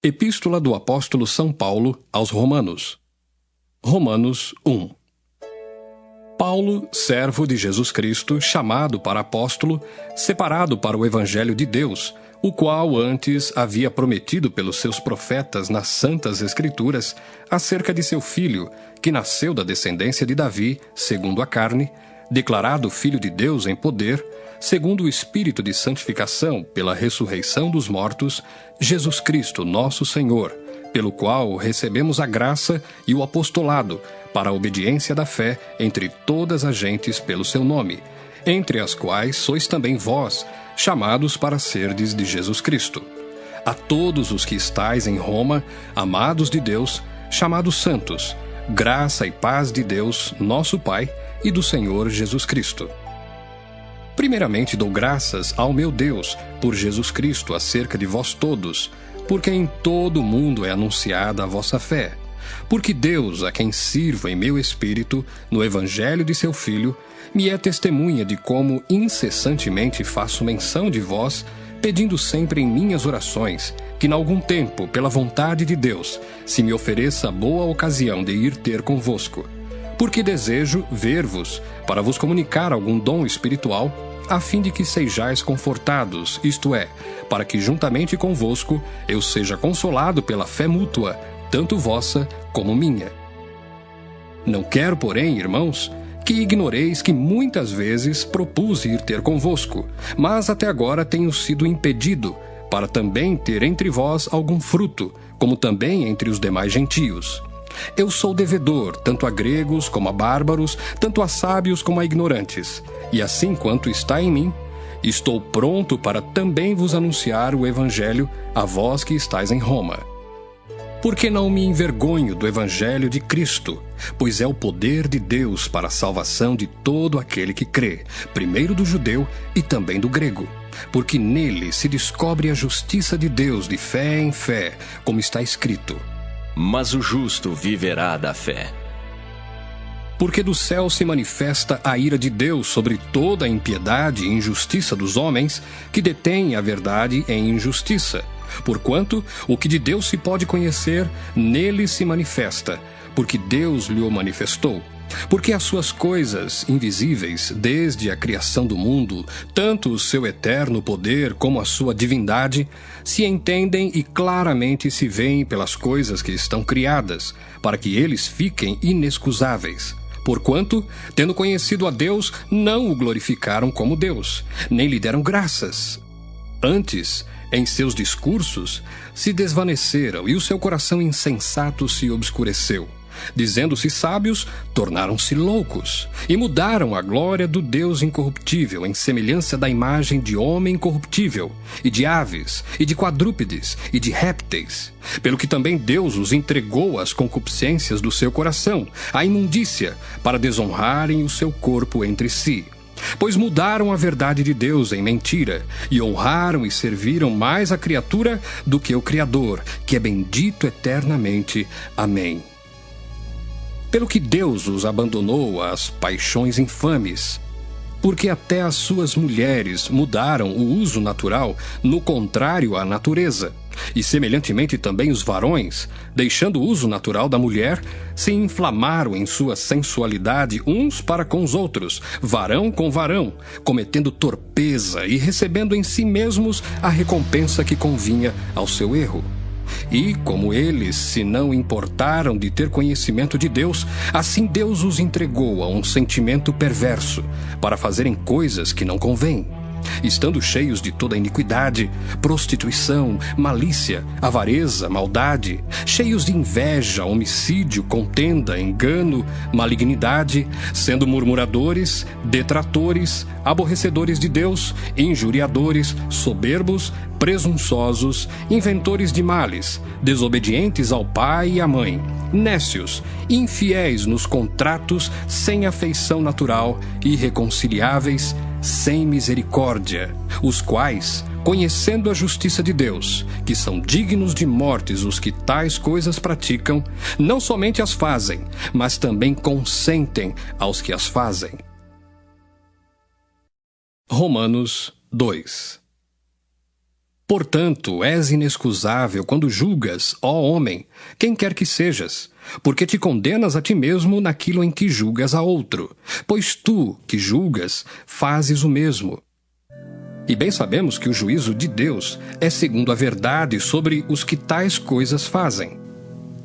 Epístola do Apóstolo São Paulo aos Romanos. Romanos 1. Paulo, servo de Jesus Cristo, chamado para apóstolo, separado para o Evangelho de Deus, o qual antes havia prometido pelos seus profetas nas Santas Escrituras, acerca de seu filho, que nasceu da descendência de Davi, segundo a carne, declarado Filho de Deus em poder, segundo o Espírito de santificação pela ressurreição dos mortos, Jesus Cristo, nosso Senhor, pelo qual recebemos a graça e o apostolado para a obediência da fé entre todas as gentes pelo seu nome, entre as quais sois também vós, chamados para serdes de Jesus Cristo. A todos os que estais em Roma, amados de Deus, chamados santos, graça e paz de Deus, nosso Pai, e do Senhor Jesus Cristo. Primeiramente dou graças ao meu Deus por Jesus Cristo acerca de vós todos, porque em todo o mundo é anunciada a vossa fé. Porque Deus, a quem sirvo em meu espírito, no Evangelho de seu Filho, me é testemunha de como incessantemente faço menção de vós, pedindo sempre em minhas orações, que n'algum tempo, pela vontade de Deus, se me ofereça boa ocasião de ir ter convosco. Porque desejo ver-vos, para vos comunicar algum dom espiritual, a fim de que sejais confortados, isto é, para que juntamente convosco eu seja consolado pela fé mútua, tanto vossa como minha. Não quero, porém, irmãos, que ignoreis que muitas vezes propus ir ter convosco, mas até agora tenho sido impedido, para também ter entre vós algum fruto, como também entre os demais gentios. Eu sou devedor, tanto a gregos como a bárbaros, tanto a sábios como a ignorantes. E assim quanto está em mim, estou pronto para também vos anunciar o Evangelho a vós que estáis em Roma. Porque não me envergonho do Evangelho de Cristo, pois é o poder de Deus para a salvação de todo aquele que crê, primeiro do judeu e também do grego. Porque nele se descobre a justiça de Deus de fé em fé, como está escrito: mas o justo viverá da fé. Porque do céu se manifesta a ira de Deus sobre toda a impiedade e injustiça dos homens, que detêm a verdade em injustiça. Porquanto o que de Deus se pode conhecer, nele se manifesta, porque Deus lhe o manifestou. Porque as suas coisas invisíveis, desde a criação do mundo, tanto o seu eterno poder como a sua divindade, se entendem e claramente se veem pelas coisas que estão criadas, para que eles fiquem inexcusáveis. Porquanto, tendo conhecido a Deus, não o glorificaram como Deus, nem lhe deram graças. Antes, em seus discursos, se desvaneceram e o seu coração insensato se obscureceu. Dizendo-se sábios, tornaram-se loucos, e mudaram a glória do Deus incorruptível em semelhança da imagem de homem corruptível, e de aves, e de quadrúpedes, e de répteis. Pelo que também Deus os entregou às concupiscências do seu coração, à imundícia, para desonrarem o seu corpo entre si. Pois mudaram a verdade de Deus em mentira, e honraram e serviram mais a criatura do que o Criador, que é bendito eternamente. Amém. Pelo que Deus os abandonou às paixões infames, porque até as suas mulheres mudaram o uso natural no contrário à natureza, e semelhantemente também os varões, deixando o uso natural da mulher, se inflamaram em sua sensualidade uns para com os outros, varão com varão, cometendo torpeza e recebendo em si mesmos a recompensa que convinha ao seu erro. E, como eles se não importaram de ter conhecimento de Deus, assim Deus os entregou a um sentimento perverso, para fazerem coisas que não convêm, estando cheios de toda iniquidade, prostituição, malícia, avareza, maldade, cheios de inveja, homicídio, contenda, engano, malignidade, sendo murmuradores, detratores, aborrecedores de Deus, injuriadores, soberbos, presunçosos, inventores de males, desobedientes ao pai e à mãe, nécios, infiéis nos contratos, sem afeição natural, irreconciliáveis, sem misericórdia, os quais, conhecendo a justiça de Deus, que são dignos de mortes os que tais coisas praticam, não somente as fazem, mas também consentem aos que as fazem. Romanos 2. Portanto, és inexcusável quando julgas, ó homem, quem quer que sejas, porque te condenas a ti mesmo naquilo em que julgas a outro, pois tu, que julgas, fazes o mesmo. E bem sabemos que o juízo de Deus é segundo a verdade sobre os que tais coisas fazem.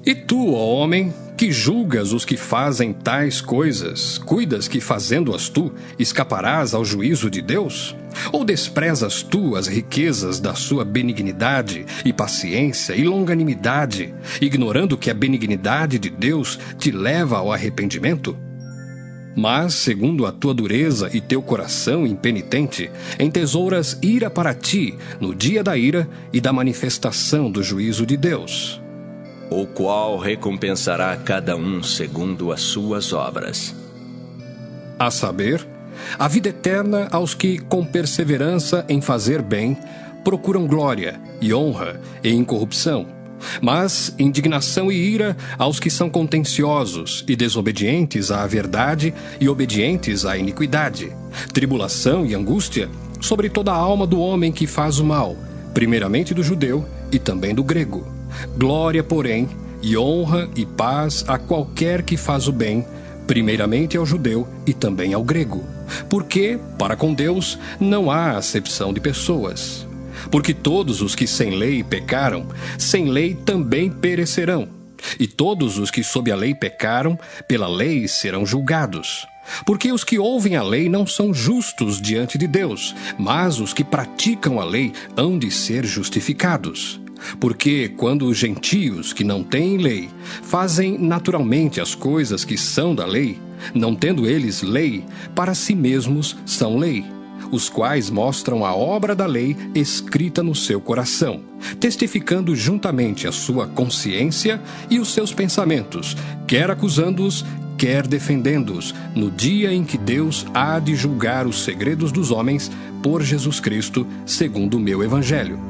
E tu, ó homem, que julgas os que fazem tais coisas, cuidas que, fazendo-as tu, escaparás ao juízo de Deus? Ou desprezas tu as riquezas da sua benignidade e paciência e longanimidade, ignorando que a benignidade de Deus te leva ao arrependimento? Mas, segundo a tua dureza e teu coração impenitente, entesouras ira para ti no dia da ira e da manifestação do juízo de Deus, o qual recompensará cada um segundo as suas obras. a saber, a vida eterna aos que, com perseverança em fazer bem, procuram glória e honra e incorrupção, mas indignação e ira aos que são contenciosos e desobedientes à verdade e obedientes à iniquidade, tribulação e angústia sobre toda a alma do homem que faz o mal, primeiramente do judeu e também do grego. Glória, porém, e honra e paz a qualquer que faz o bem, primeiramente ao judeu e também ao grego. Porque, para com Deus, não há acepção de pessoas. Porque todos os que sem lei pecaram, sem lei também perecerão. E todos os que sob a lei pecaram, pela lei serão julgados. Porque os que ouvem a lei não são justos diante de Deus, mas os que praticam a lei hão de ser justificados. Porque quando os gentios que não têm lei fazem naturalmente as coisas que são da lei, não tendo eles lei, para si mesmos são lei, os quais mostram a obra da lei escrita no seu coração, testificando juntamente a sua consciência e os seus pensamentos, quer acusando-os, quer defendendo-os, no dia em que Deus há de julgar os segredos dos homens por Jesus Cristo, segundo o meu evangelho.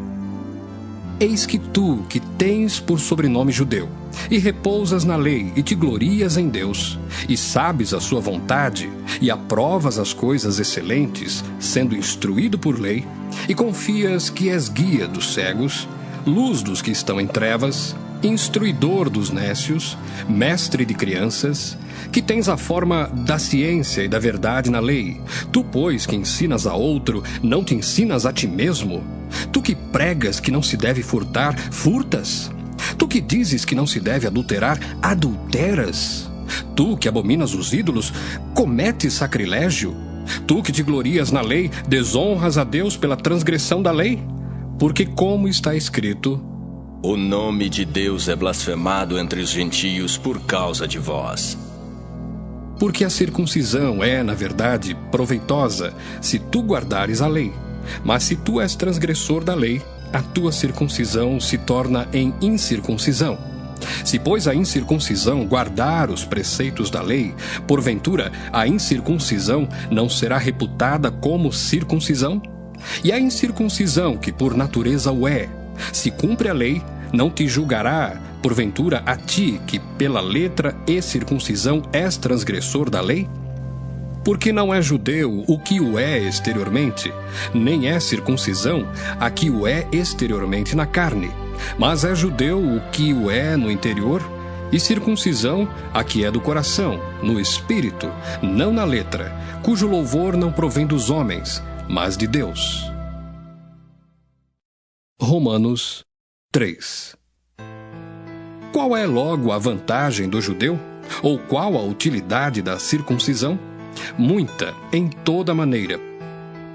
Eis que tu, que tens por sobrenome judeu, e repousas na lei, e te glorias em Deus, e sabes a sua vontade, e aprovas as coisas excelentes, sendo instruído por lei, e confias que és guia dos cegos, luz dos que estão em trevas, instruidor dos nécios, mestre de crianças, que tens a forma da ciência e da verdade na lei, tu, pois, que ensinas a outro, não te ensinas a ti mesmo? Tu que pregas que não se deve furtar, furtas? Tu que dizes que não se deve adulterar, adulteras? Tu que abominas os ídolos, cometes sacrilégio? Tu que te glorias na lei, desonras a Deus pela transgressão da lei? Porque como está escrito: o nome de Deus é blasfemado entre os gentios por causa de vós. Porque a circuncisão é, na verdade, proveitosa, se tu guardares a lei. Mas se tu és transgressor da lei, a tua circuncisão se torna em incircuncisão. Se, pois, a incircuncisão guardar os preceitos da lei, porventura a incircuncisão não será reputada como circuncisão? E a incircuncisão, que por natureza o é, se cumpre a lei, não te julgará, porventura, a ti, que pela letra e circuncisão és transgressor da lei? Porque não é judeu o que o é exteriormente, nem é circuncisão a que o é exteriormente na carne, mas é judeu o que o é no interior, e circuncisão a que é do coração, no espírito, não na letra, cujo louvor não provém dos homens, mas de Deus. Romanos 3. Qual é logo a vantagem do judeu? Ou qual a utilidade da circuncisão? Muita, em toda maneira.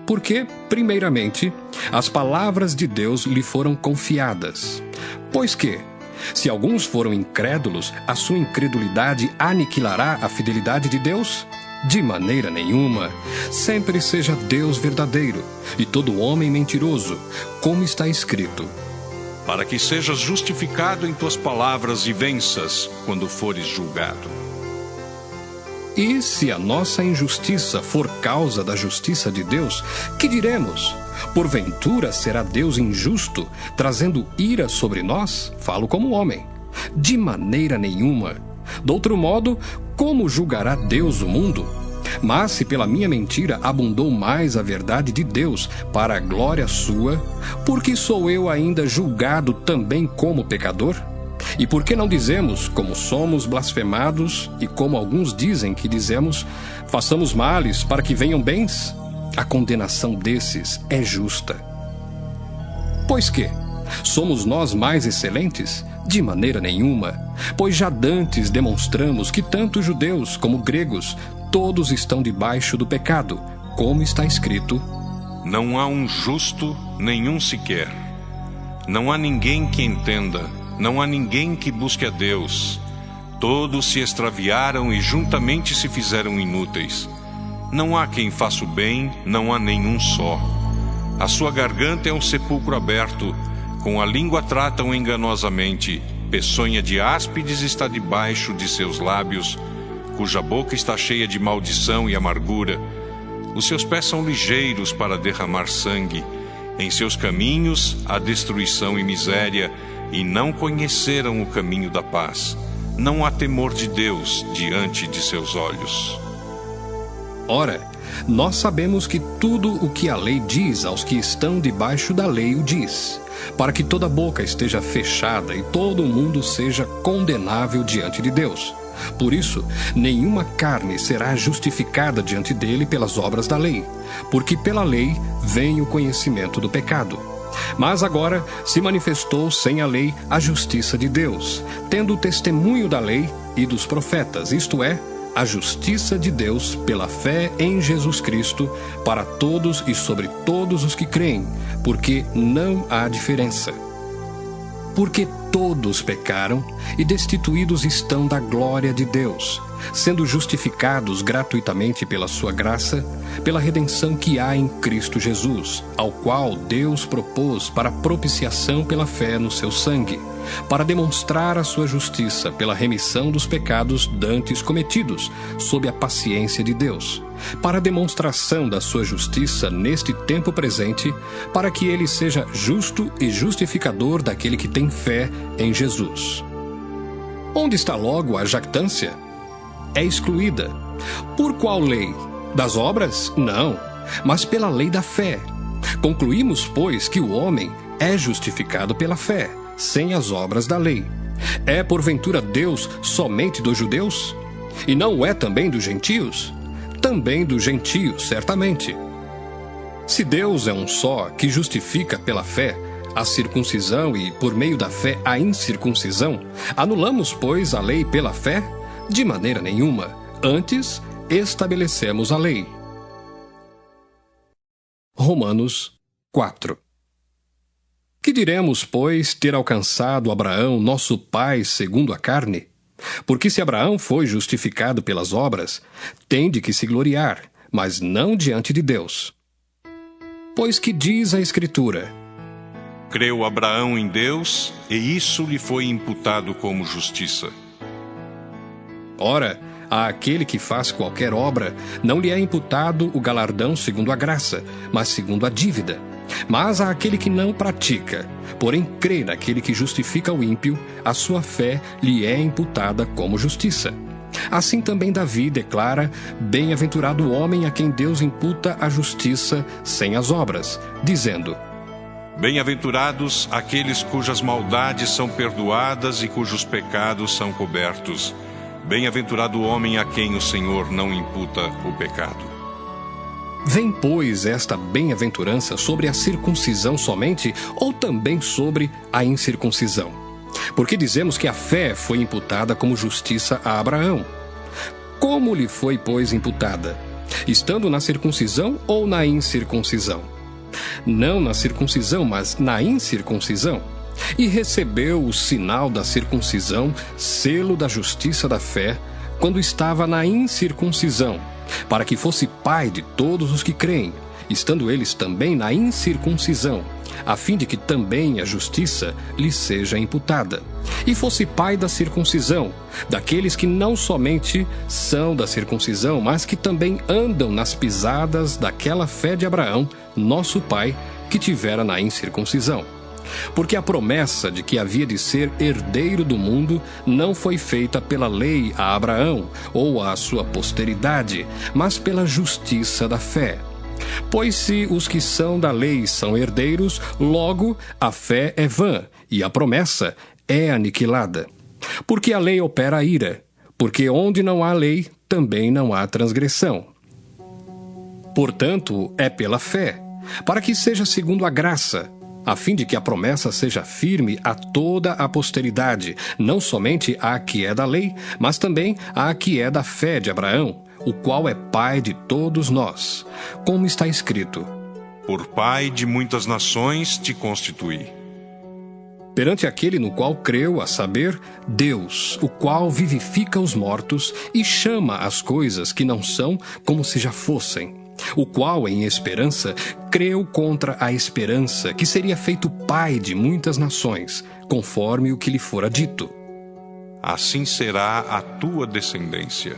Porque, primeiramente, as palavras de Deus lhe foram confiadas. Pois que, se alguns foram incrédulos, a sua incredulidade aniquilará a fidelidade de Deus? De maneira nenhuma. Sempre seja Deus verdadeiro, e todo homem mentiroso, como está escrito: para que sejas justificado em tuas palavras e venças quando fores julgado. E se a nossa injustiça for causa da justiça de Deus, que diremos? Porventura será Deus injusto, trazendo ira sobre nós? Falo como homem. De maneira nenhuma. De outro modo, como julgará Deus o mundo? Mas se pela minha mentira abundou mais a verdade de Deus para a glória sua, por que sou eu ainda julgado também como pecador? E por que não dizemos, como somos blasfemados, e como alguns dizem que dizemos, façamos males para que venham bens? A condenação desses é justa. Pois que? Somos nós mais excelentes? De maneira nenhuma, pois já dantes demonstramos que tanto judeus como gregos, todos estão debaixo do pecado, como está escrito: Não há um justo, nenhum sequer. Não há ninguém que entenda, não há ninguém que busque a Deus. Todos se extraviaram e juntamente se fizeram inúteis. Não há quem faça o bem, não há nenhum só. A sua garganta é um sepulcro aberto, com a língua tratam enganosamente. Peçonha de áspides está debaixo de seus lábios, cuja boca está cheia de maldição e amargura. Os seus pés são ligeiros para derramar sangue. Em seus caminhos há destruição e miséria, e não conheceram o caminho da paz. Não há temor de Deus diante de seus olhos. Ora, nós sabemos que tudo o que a lei diz aos que estão debaixo da lei o diz, para que toda boca esteja fechada e todo o mundo seja condenável diante de Deus. Por isso, nenhuma carne será justificada diante dele pelas obras da lei, porque pela lei vem o conhecimento do pecado. Mas agora se manifestou sem a lei a justiça de Deus, tendo o testemunho da lei e dos profetas, isto é, a justiça de Deus pela fé em Jesus Cristo, para todos e sobre todos os que creem, porque não há diferença. Porque todos pecaram e destituídos estão da glória de Deus, sendo justificados gratuitamente pela sua graça, pela redenção que há em Cristo Jesus, ao qual Deus propôs para propiciação pela fé no seu sangue, para demonstrar a sua justiça pela remissão dos pecados dantes cometidos, sob a paciência de Deus, para a demonstração da sua justiça neste tempo presente, para que ele seja justo e justificador daquele que tem fé em Jesus. Onde está logo a jactância? É excluída. Por qual lei? Das obras? Não, mas pela lei da fé. Concluímos, pois, que o homem é justificado pela fé, sem as obras da lei. É porventura Deus somente dos judeus? E não o é também dos gentios? Também dos gentios, certamente. Se Deus é um só, que justifica pela fé a circuncisão e, por meio da fé, a incircuncisão, anulamos, pois, a lei pela fé? De maneira nenhuma. Antes, estabelecemos a lei. Romanos 4. Que diremos, pois, ter alcançado Abraão, nosso pai, segundo a carne? Porque se Abraão foi justificado pelas obras, tem de que se gloriar, mas não diante de Deus. Pois que diz a Escritura: Creu Abraão em Deus, e isso lhe foi imputado como justiça. Ora, àquele que faz qualquer obra, não lhe é imputado o galardão segundo a graça, mas segundo a dívida. Mas àquele que não pratica, porém crê naquele que justifica o ímpio, a sua fé lhe é imputada como justiça. Assim também Davi declara: Bem-aventurado o homem a quem Deus imputa a justiça sem as obras, dizendo: Bem-aventurados aqueles cujas maldades são perdoadas e cujos pecados são cobertos. Bem-aventurado o homem a quem o Senhor não imputa o pecado. Vem, pois, esta bem-aventurança sobre a circuncisão somente, ou também sobre a incircuncisão? Porque dizemos que a fé foi imputada como justiça a Abraão. Como lhe foi, pois, imputada? Estando na circuncisão ou na incircuncisão? Não na circuncisão, mas na incircuncisão. E recebeu o sinal da circuncisão, selo da justiça da fé, quando estava na incircuncisão, para que fosse pai de todos os que creem, estando eles também na incircuncisão, a fim de que também a justiça lhe seja imputada. E fosse pai da circuncisão, daqueles que não somente são da circuncisão, mas que também andam nas pisadas daquela fé de Abraão, nosso pai, que tivera na incircuncisão. Porque a promessa de que havia de ser herdeiro do mundo não foi feita pela lei a Abraão ou à sua posteridade, mas pela justiça da fé. Pois se os que são da lei são herdeiros, logo a fé é vã e a promessa é aniquilada. Porque a lei opera a ira, porque onde não há lei, também não há transgressão. Portanto, é pela fé, para que seja segundo a graça, a fim de que a promessa seja firme a toda a posteridade, não somente à que é da lei, mas também à que é da fé de Abraão, o qual é pai de todos nós, como está escrito: Por pai de muitas nações te constituí. Perante aquele no qual creu, a saber, Deus, o qual vivifica os mortos e chama as coisas que não são como se já fossem, o qual, em esperança, creu contra a esperança que seria feito pai de muitas nações, conforme o que lhe fora dito: Assim será a tua descendência.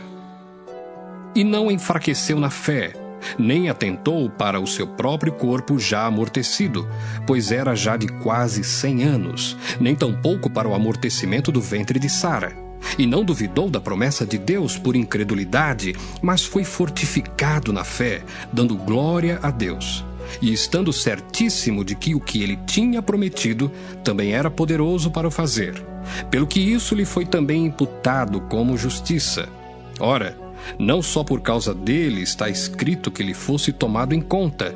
E não enfraqueceu na fé, nem atentou para o seu próprio corpo já amortecido, pois era já de quase 100 anos, nem tampouco para o amortecimento do ventre de Sara. E não duvidou da promessa de Deus por incredulidade, mas foi fortificado na fé, dando glória a Deus. E estando certíssimo de que o que ele tinha prometido também era poderoso para o fazer, pelo que isso lhe foi também imputado como justiça. Ora, não só por causa dele está escrito que lhe fosse tomado em conta,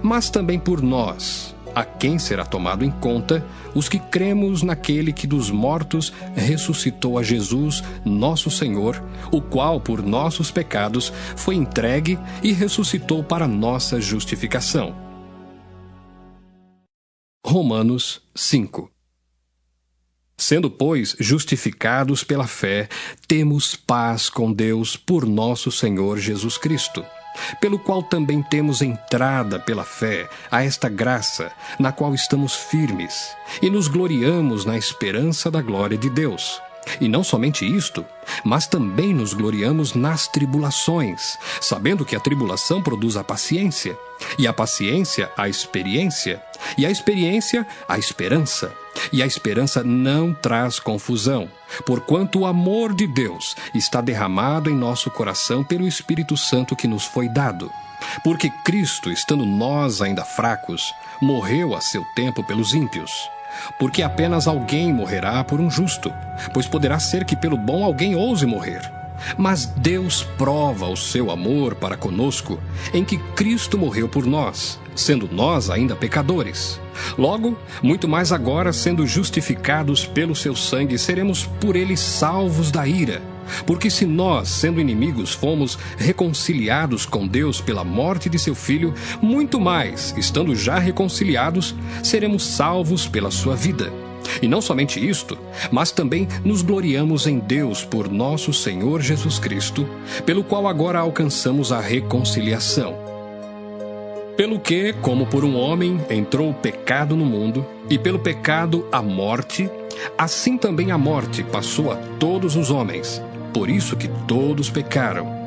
mas também por nós, a quem será tomado em conta, os que cremos naquele que dos mortos ressuscitou a Jesus, nosso Senhor, o qual por nossos pecados foi entregue e ressuscitou para nossa justificação. Romanos 5. Sendo, pois, justificados pela fé, temos paz com Deus por nosso Senhor Jesus Cristo, pelo qual também temos entrada pela fé a esta graça, na qual estamos firmes, e nos gloriamos na esperança da glória de Deus. E não somente isto, mas também nos gloriamos nas tribulações, sabendo que a tribulação produz a paciência, e a paciência a experiência, e a experiência a esperança. E a esperança não traz confusão, porquanto o amor de Deus está derramado em nosso coração pelo Espírito Santo que nos foi dado. Porque Cristo, estando nós ainda fracos, morreu a seu tempo pelos ímpios. Porque apenas alguém morrerá por um justo, pois poderá ser que pelo bom alguém ouse morrer. Mas Deus prova o seu amor para conosco, em que Cristo morreu por nós, sendo nós ainda pecadores. Logo, muito mais agora, sendo justificados pelo seu sangue, seremos por ele salvos da ira. Porque se nós, sendo inimigos, fomos reconciliados com Deus pela morte de seu Filho, muito mais, estando já reconciliados, seremos salvos pela sua vida. E não somente isto, mas também nos gloriamos em Deus por nosso Senhor Jesus Cristo, pelo qual agora alcançamos a reconciliação. Pelo que, como por um homem entrou o pecado no mundo, e pelo pecado a morte, assim também a morte passou a todos os homens, por isso que todos pecaram.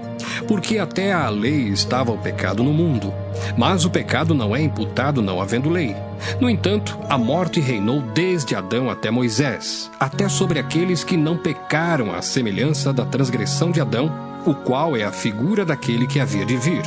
Porque até à lei estava o pecado no mundo, mas o pecado não é imputado não havendo lei. No entanto, a morte reinou desde Adão até Moisés, até sobre aqueles que não pecaram à semelhança da transgressão de Adão, o qual é a figura daquele que havia de vir.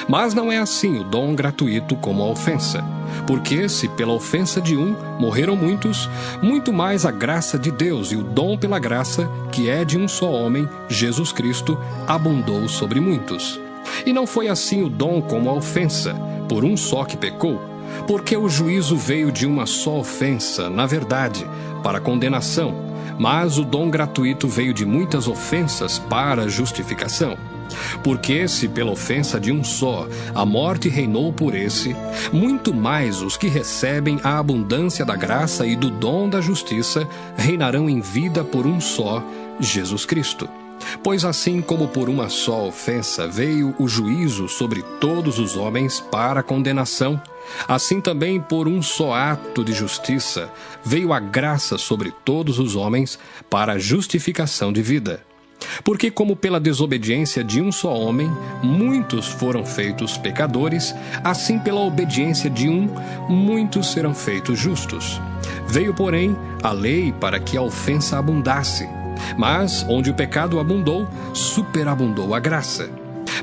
Mas não é assim o dom gratuito como a ofensa. Porque se pela ofensa de um morreram muitos, muito mais a graça de Deus e o dom pela graça, que é de um só homem, Jesus Cristo, abundou sobre muitos. E não foi assim o dom como a ofensa, por um só que pecou, porque o juízo veio de uma só ofensa, na verdade, para condenação, mas o dom gratuito veio de muitas ofensas para justificação. Porque se pela ofensa de um só a morte reinou por esse, muito mais os que recebem a abundância da graça e do dom da justiça reinarão em vida por um só, Jesus Cristo. Pois assim como por uma só ofensa veio o juízo sobre todos os homens para condenação, assim também por um só ato de justiça veio a graça sobre todos os homens para a justificação de vida. Porque como pela desobediência de um só homem, muitos foram feitos pecadores, assim pela obediência de um, muitos serão feitos justos. Veio, porém, a lei para que a ofensa abundasse. Mas, onde o pecado abundou, superabundou a graça.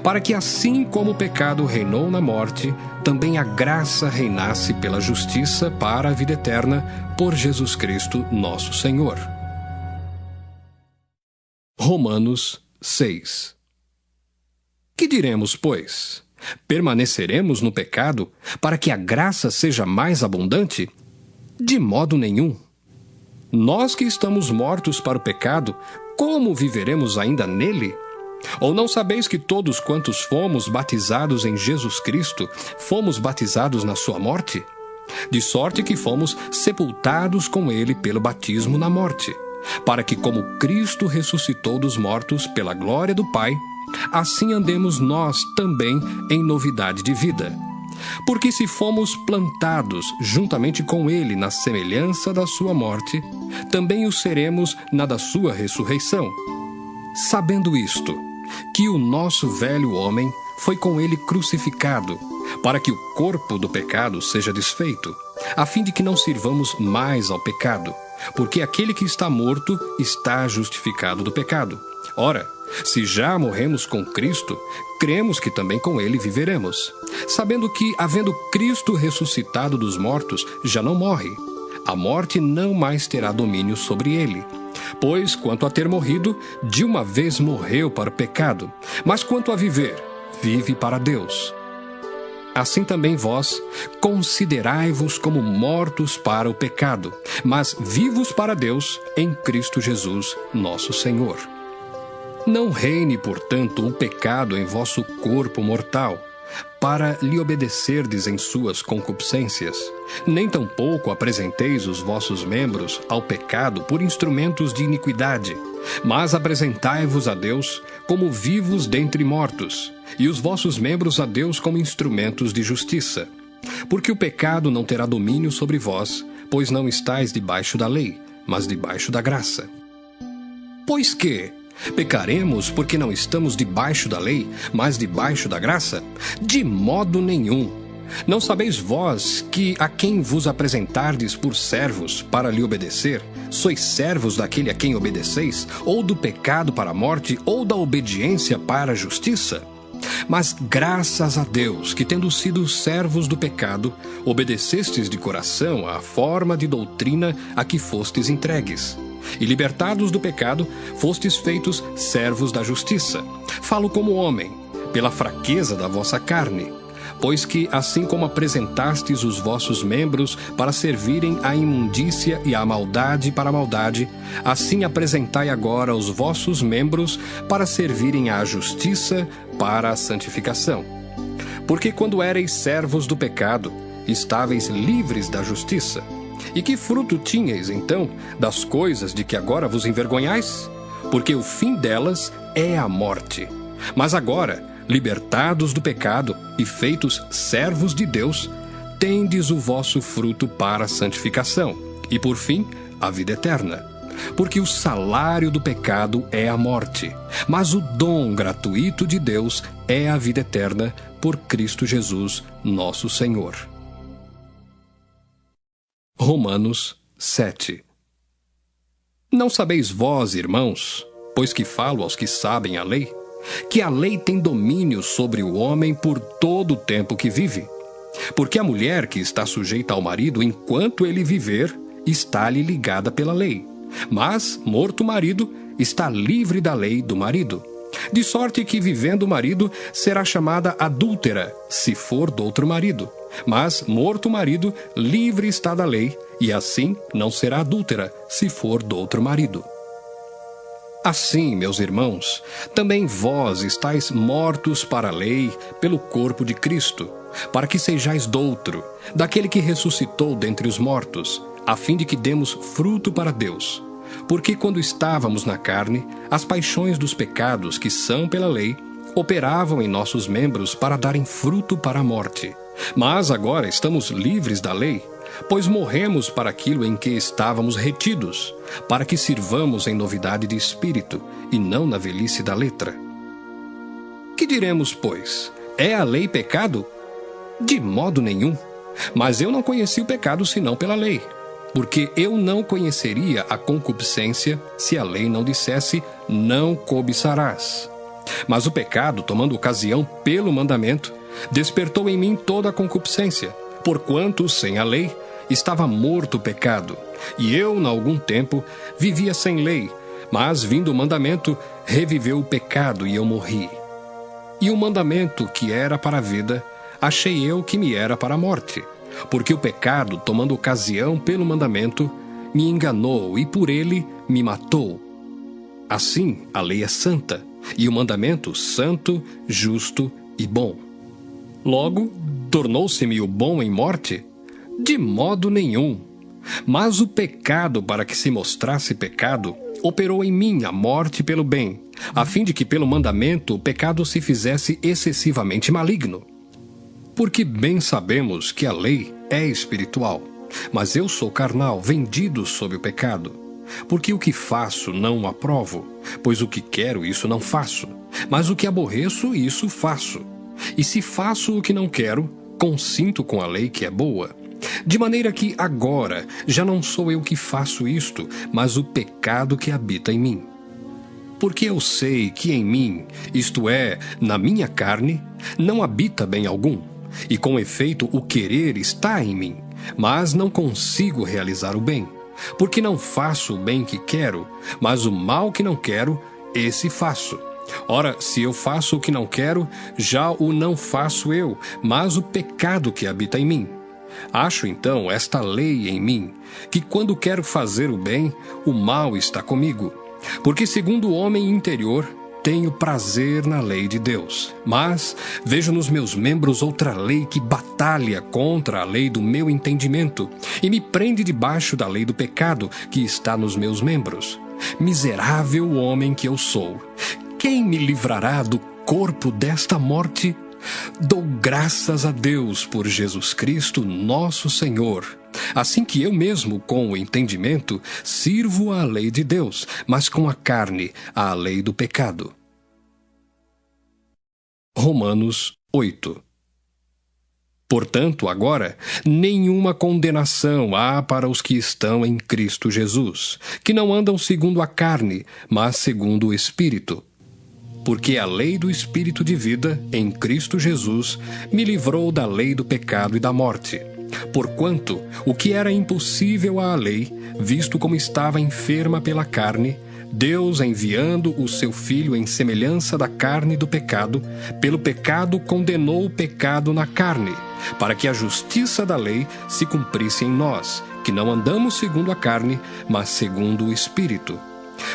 Para que assim como o pecado reinou na morte, também a graça reinasse pela justiça para a vida eterna, por Jesus Cristo nosso Senhor. Romanos 6. Que diremos, pois? Permaneceremos no pecado para que a graça seja mais abundante? De modo nenhum. Nós que estamos mortos para o pecado, como viveremos ainda nele? Ou não sabeis que todos quantos fomos batizados em Jesus Cristo, fomos batizados na sua morte? De sorte que fomos sepultados com ele pelo batismo na morte, para que como Cristo ressuscitou dos mortos pela glória do Pai, assim andemos nós também em novidade de vida. Porque se fomos plantados juntamente com ele na semelhança da sua morte, também o seremos na da sua ressurreição. Sabendo isto, que o nosso velho homem foi com ele crucificado, para que o corpo do pecado seja desfeito, a fim de que não sirvamos mais ao pecado, porque aquele que está morto está justificado do pecado. Ora, se já morremos com Cristo, cremos que também com ele viveremos, sabendo que, havendo Cristo ressuscitado dos mortos, já não morre. A morte não mais terá domínio sobre ele. Pois, quanto a ter morrido, de uma vez morreu para o pecado, mas quanto a viver, vive para Deus. Assim também vós, considerai-vos como mortos para o pecado, mas vivos para Deus em Cristo Jesus, nosso Senhor. Não reine, portanto, o pecado em vosso corpo mortal, para lhe obedecerdes em suas concupiscências. Nem tampouco apresenteis os vossos membros ao pecado por instrumentos de iniquidade, mas apresentai-vos a Deus como vivos dentre mortos, e os vossos membros a Deus como instrumentos de justiça. Porque o pecado não terá domínio sobre vós, pois não estáis debaixo da lei, mas debaixo da graça. Pois que pecaremos porque não estamos debaixo da lei, mas debaixo da graça? De modo nenhum. Não sabeis vós que a quem vos apresentardes por servos para lhe obedecer, sois servos daquele a quem obedeceis, ou do pecado para a morte, ou da obediência para a justiça? Mas graças a Deus que, tendo sido servos do pecado, obedecestes de coração à forma de doutrina a que fostes entregues. E libertados do pecado, fostes feitos servos da justiça. Falo como homem, pela fraqueza da vossa carne. Pois que, assim como apresentastes os vossos membros para servirem à imundícia e à maldade para a maldade, assim apresentai agora os vossos membros para servirem à justiça para a santificação. Porque quando éreis servos do pecado, estáveis livres da justiça. E que fruto tinhais, então, das coisas de que agora vos envergonhais? Porque o fim delas é a morte. Mas agora, libertados do pecado e feitos servos de Deus, tendes o vosso fruto para a santificação, e por fim, a vida eterna. Porque o salário do pecado é a morte, mas o dom gratuito de Deus é a vida eterna por Cristo Jesus, nosso Senhor. Romanos 7. Não sabeis vós, irmãos, pois que falo aos que sabem a lei, que a lei tem domínio sobre o homem por todo o tempo que vive? Porque a mulher que está sujeita ao marido enquanto ele viver, está-lhe ligada pela lei. Mas, morto o marido, está livre da lei do marido. De sorte que, vivendo o marido, será chamada adúltera, se for do outro marido. Mas, morto o marido, livre está da lei, e assim não será adúltera, se for do outro marido. Assim, meus irmãos, também vós estáis mortos para a lei pelo corpo de Cristo, para que sejais doutro, daquele que ressuscitou dentre os mortos, a fim de que demos fruto para Deus. Porque quando estávamos na carne, as paixões dos pecados que são pela lei operavam em nossos membros para darem fruto para a morte. Mas agora estamos livres da lei, Pois morremos para aquilo em que estávamos retidos, para que sirvamos em novidade de espírito, e não na velhice da letra. Que diremos, pois? É a lei pecado? De modo nenhum. Mas eu não conheci o pecado senão pela lei, porque eu não conheceria a concupiscência se a lei não dissesse, não cobiçarás. Mas o pecado, tomando ocasião pelo mandamento, despertou em mim toda a concupiscência, porquanto, sem a lei, estava morto o pecado, e eu, em algum tempo, vivia sem lei, mas, vindo o mandamento, reviveu o pecado e eu morri. E o mandamento, que era para a vida, achei eu que me era para a morte, porque o pecado, tomando ocasião pelo mandamento, me enganou e por ele me matou. Assim, a lei é santa, e o mandamento santo, justo e bom. Logo, tornou-se-me o bom em morte? De modo nenhum. Mas o pecado, para que se mostrasse pecado, operou em mim a morte pelo bem, a fim de que pelo mandamento o pecado se fizesse excessivamente maligno. Porque bem sabemos que a lei é espiritual, mas eu sou carnal, vendido sob o pecado. Porque o que faço não o aprovo, pois o que quero isso não faço, mas o que aborreço isso faço. E se faço o que não quero, consinto com a lei que é boa. De maneira que agora já não sou eu que faço isto, mas o pecado que habita em mim. Porque eu sei que em mim, isto é, na minha carne, não habita bem algum, e com efeito o querer está em mim, mas não consigo realizar o bem. Porque não faço o bem que quero, mas o mal que não quero, esse faço. Ora, se eu faço o que não quero, já o não faço eu, mas o pecado que habita em mim. Acho então esta lei em mim, que quando quero fazer o bem, o mal está comigo. Porque segundo o homem interior, tenho prazer na lei de Deus. Mas vejo nos meus membros outra lei que batalha contra a lei do meu entendimento e me prende debaixo da lei do pecado que está nos meus membros. Miserável homem que eu sou! Quem me livrará do corpo desta morte? Dou graças a Deus por Jesus Cristo, nosso Senhor. Assim que eu mesmo, com o entendimento, sirvo à lei de Deus, mas com a carne, à lei do pecado. Romanos 8. Portanto, agora, nenhuma condenação há para os que estão em Cristo Jesus, que não andam segundo a carne, mas segundo o Espírito. Porque a lei do Espírito de vida, em Cristo Jesus, me livrou da lei do pecado e da morte. Porquanto, o que era impossível à lei, visto como estava enferma pela carne, Deus, enviando o seu Filho em semelhança da carne do pecado, pelo pecado condenou o pecado na carne, para que a justiça da lei se cumprisse em nós, que não andamos segundo a carne, mas segundo o Espírito.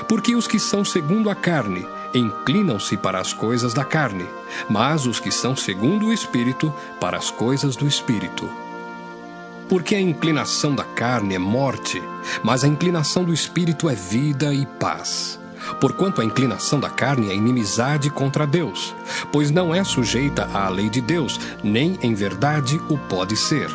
Porque os que são segundo a carne inclinam-se para as coisas da carne, mas os que são segundo o Espírito, para as coisas do Espírito. Porque a inclinação da carne é morte, mas a inclinação do Espírito é vida e paz. Porquanto a inclinação da carne é inimizade contra Deus, pois não é sujeita à lei de Deus, nem em verdade o pode ser.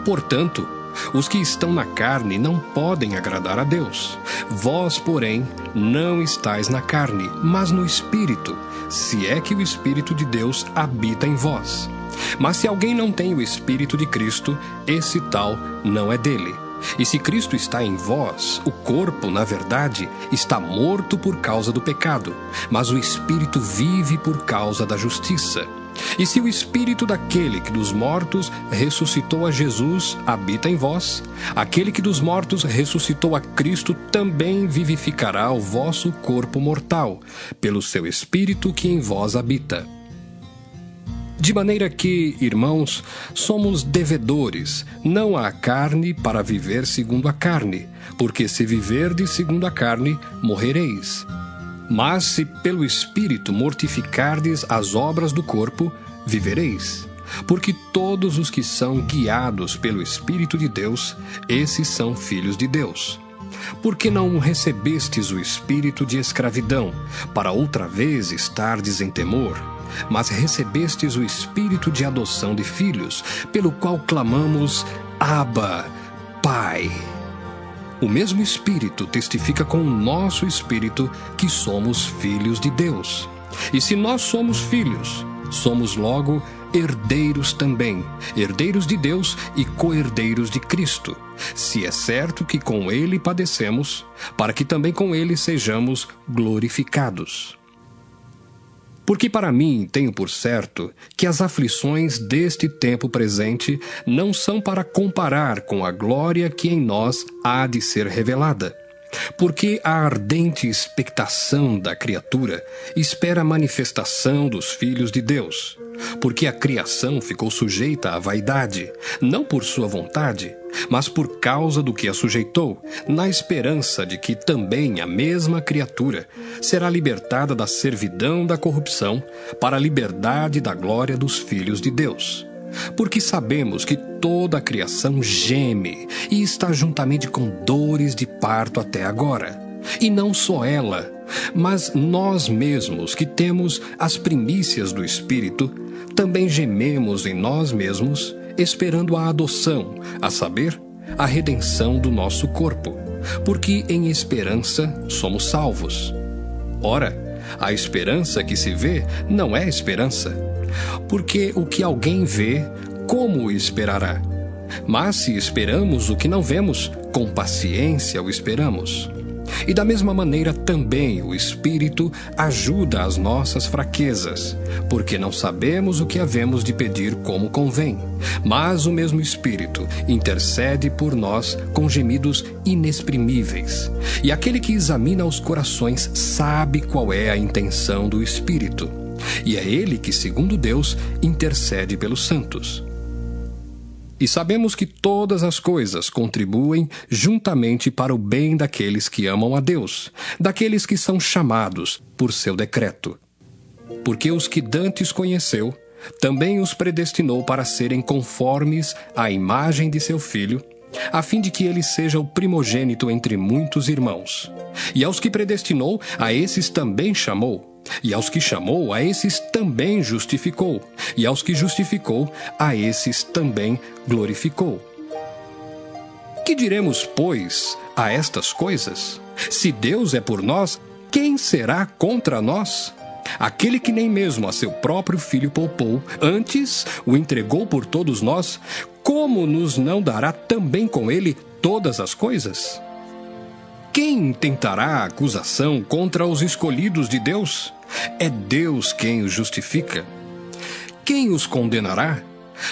Portanto, os que estão na carne não podem agradar a Deus. Vós, porém, não estáis na carne, mas no Espírito, se é que o Espírito de Deus habita em vós. Mas se alguém não tem o Espírito de Cristo, esse tal não é dele. E se Cristo está em vós, o corpo, na verdade, está morto por causa do pecado, mas o Espírito vive por causa da justiça. E se o Espírito daquele que dos mortos ressuscitou a Jesus habita em vós, aquele que dos mortos ressuscitou a Cristo também vivificará o vosso corpo mortal, pelo seu Espírito que em vós habita. De maneira que, irmãos, somos devedores, não à carne, para viver segundo a carne, porque se viverdes segundo a carne, morrereis. Mas se pelo Espírito mortificardes as obras do corpo, vivereis. Porque todos os que são guiados pelo Espírito de Deus, esses são filhos de Deus. Porque não recebestes o espírito de escravidão, para outra vez estardes em temor, mas recebestes o espírito de adoção de filhos, pelo qual clamamos, Abba, Pai. O mesmo Espírito testifica com o nosso espírito que somos filhos de Deus. E se nós somos filhos, somos logo herdeiros também, herdeiros de Deus e co-herdeiros de Cristo, se é certo que com Ele padecemos, para que também com Ele sejamos glorificados. Porque para mim tenho por certo que as aflições deste tempo presente não são para comparar com a glória que em nós há de ser revelada. Porque a ardente expectação da criatura espera a manifestação dos filhos de Deus. Porque a criação ficou sujeita à vaidade, não por sua vontade, mas por causa do que a sujeitou, na esperança de que também a mesma criatura será libertada da servidão da corrupção para a liberdade da glória dos filhos de Deus. Porque sabemos que toda a criação geme e está juntamente com dores de parto até agora. E não só ela, mas nós mesmos que temos as primícias do Espírito, também gememos em nós mesmos, esperando a adoção, a saber, a redenção do nosso corpo. Porque em esperança somos salvos. Ora, a esperança que se vê não é esperança. Porque o que alguém vê, como o esperará? Mas se esperamos o que não vemos, com paciência o esperamos. E da mesma maneira também o Espírito ajuda as nossas fraquezas, porque não sabemos o que havemos de pedir como convém. Mas o mesmo Espírito intercede por nós com gemidos inexprimíveis. E aquele que examina os corações sabe qual é a intenção do Espírito. E é ele que, segundo Deus, intercede pelos santos. E sabemos que todas as coisas contribuem juntamente para o bem daqueles que amam a Deus, daqueles que são chamados por seu decreto. Porque os que dantes conheceu, também os predestinou para serem conformes à imagem de seu Filho, a fim de que ele seja o primogênito entre muitos irmãos. E aos que predestinou, a esses também chamou. E aos que chamou, a esses também justificou. E aos que justificou, a esses também glorificou. Que diremos, pois, a estas coisas? Se Deus é por nós, quem será contra nós? Aquele que nem mesmo a seu próprio Filho poupou, antes o entregou por todos nós, como nos não dará também com ele todas as coisas? Quem intentará acusação contra os escolhidos de Deus? É Deus quem os justifica. Quem os condenará?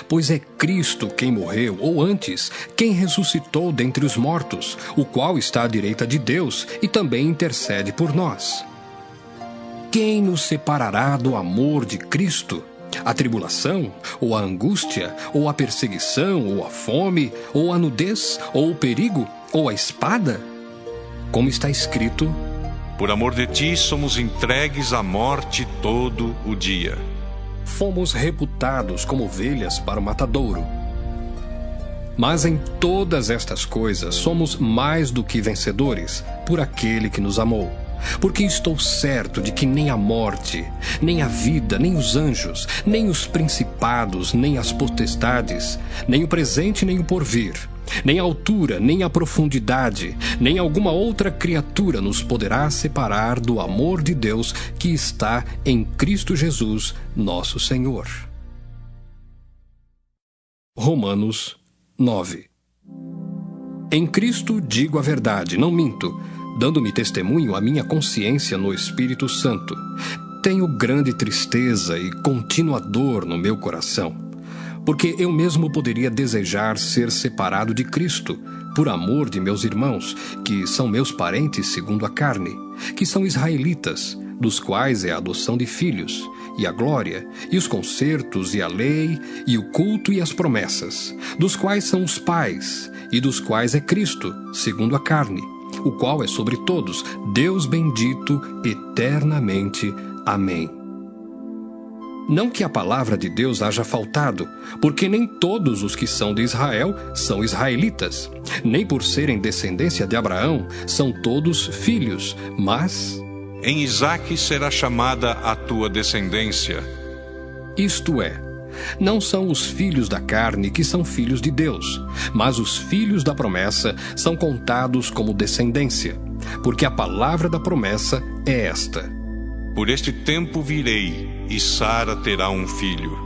Pois é Cristo quem morreu, ou antes, quem ressuscitou dentre os mortos, o qual está à direita de Deus e também intercede por nós. Quem nos separará do amor de Cristo? A tribulação, ou a angústia, ou a perseguição, ou a fome, ou a nudez, ou o perigo, ou a espada? Como está escrito: por amor de ti somos entregues à morte todo o dia. Fomos reputados como ovelhas para o matadouro. Mas em todas estas coisas somos mais do que vencedores, por aquele que nos amou. Porque estou certo de que nem a morte, nem a vida, nem os anjos, nem os principados, nem as potestades, nem o presente, nem o porvir, nem a altura, nem a profundidade, nem alguma outra criatura nos poderá separar do amor de Deus que está em Cristo Jesus, nosso Senhor. Romanos 9. Em Cristo digo a verdade, não minto, dando-me testemunho a minha consciência no Espírito Santo. Tenho grande tristeza e contínua dor no meu coração, porque eu mesmo poderia desejar ser separado de Cristo, por amor de meus irmãos, que são meus parentes segundo a carne, que são israelitas, dos quais é a adoção de filhos, e a glória, e os concertos, e a lei, e o culto e as promessas, dos quais são os pais, e dos quais é Cristo, segundo a carne, o qual é sobre todos, Deus bendito eternamente. Amém. Não que a palavra de Deus haja faltado, porque nem todos os que são de Israel são israelitas, nem por serem descendência de Abraão são todos filhos, mas em Isaque será chamada a tua descendência. Isto é, não são os filhos da carne que são filhos de Deus, mas os filhos da promessa são contados como descendência, porque a palavra da promessa é esta: Por este tempo virei, e Sara terá um filho.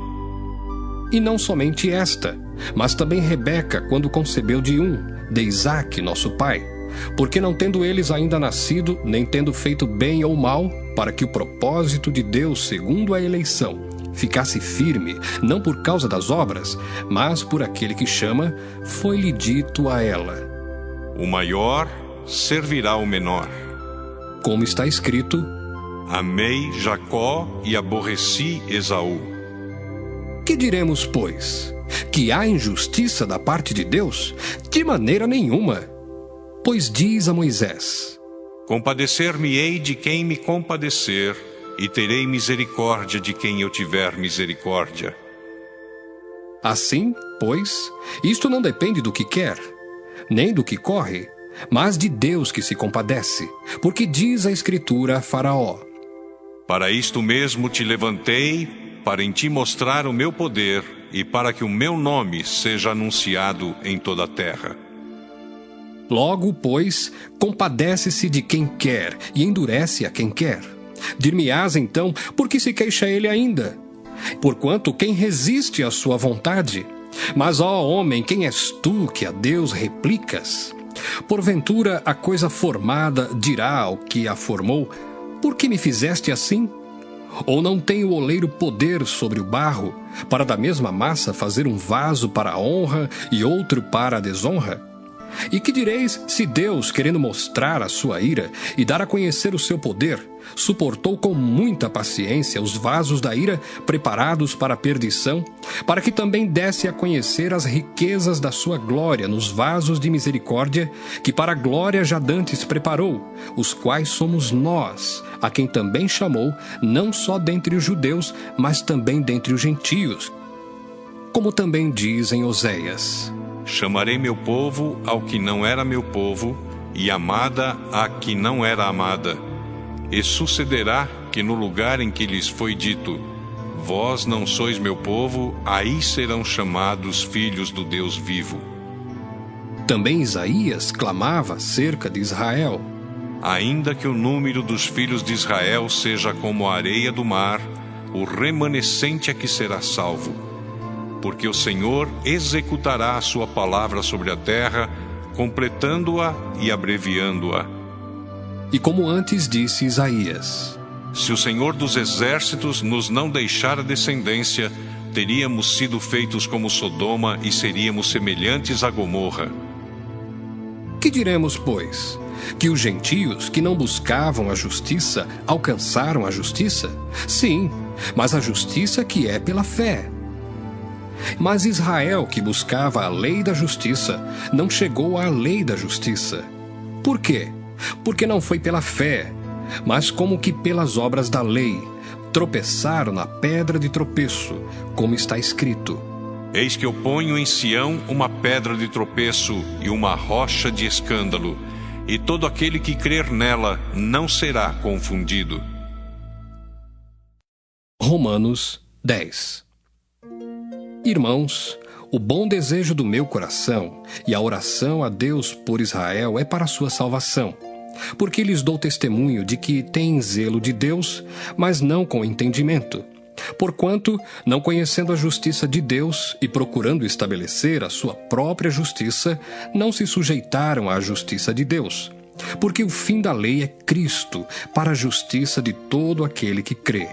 E não somente esta, mas também Rebeca, quando concebeu de Isaque, nosso pai, porque não tendo eles ainda nascido, nem tendo feito bem ou mal, para que o propósito de Deus, segundo a eleição, ficasse firme, não por causa das obras, mas por aquele que chama, foi-lhe dito a ela: O maior servirá ao menor. Como está escrito: Amei Jacó e aborreci Esaú. Que diremos, pois? Que há injustiça da parte de Deus? De maneira nenhuma. Pois diz a Moisés: Compadecer-me-ei de quem me compadecer, e terei misericórdia de quem eu tiver misericórdia. Assim, pois, isto não depende do que quer, nem do que corre, mas de Deus que se compadece, porque diz a Escritura a Faraó: Para isto mesmo te levantei, para em ti mostrar o meu poder, e para que o meu nome seja anunciado em toda a terra. Logo, pois, compadece-se de quem quer, e endurece a quem quer. Dir-me-ás então, por que se queixa ele ainda? Porquanto quem resiste à sua vontade? Mas, ó homem, quem és tu que a Deus replicas? Porventura a coisa formada dirá ao que a formou: por que me fizeste assim? Ou não tem o oleiro poder sobre o barro, para da mesma massa fazer um vaso para a honra e outro para a desonra? E que direis se Deus, querendo mostrar a sua ira e dar a conhecer o seu poder, suportou com muita paciência os vasos da ira preparados para a perdição, para que também desse a conhecer as riquezas da sua glória nos vasos de misericórdia, que para a glória já dantes preparou, os quais somos nós, a quem também chamou, não só dentre os judeus, mas também dentre os gentios. Como também diz em Oséias: Chamarei meu povo ao que não era meu povo, e amada a que não era amada. E sucederá que no lugar em que lhes foi dito: Vós não sois meu povo, aí serão chamados filhos do Deus vivo. Também Isaías clamava acerca de Israel: Ainda que o número dos filhos de Israel seja como a areia do mar, o remanescente é que será salvo. Porque o Senhor executará a sua palavra sobre a terra, completando-a e abreviando-a. E como antes disse Isaías: Se o Senhor dos exércitos nos não deixar a descendência, teríamos sido feitos como Sodoma e seríamos semelhantes a Gomorra. Que diremos, pois? Que os gentios que não buscavam a justiça alcançaram a justiça? Sim, mas a justiça que é pela fé. Mas Israel, que buscava a lei da justiça, não chegou à lei da justiça. Por quê? Porque não foi pela fé, mas como que pelas obras da lei. Tropeçaram na pedra de tropeço, como está escrito: Eis que eu ponho em Sião uma pedra de tropeço e uma rocha de escândalo, e todo aquele que crer nela não será confundido. Romanos 10. Irmãos, o bom desejo do meu coração e a oração a Deus por Israel é para a sua salvação, porque lhes dou testemunho de que têm zelo de Deus, mas não com entendimento. Porquanto, não conhecendo a justiça de Deus e procurando estabelecer a sua própria justiça, não se sujeitaram à justiça de Deus. Porque o fim da lei é Cristo, para a justiça de todo aquele que crê.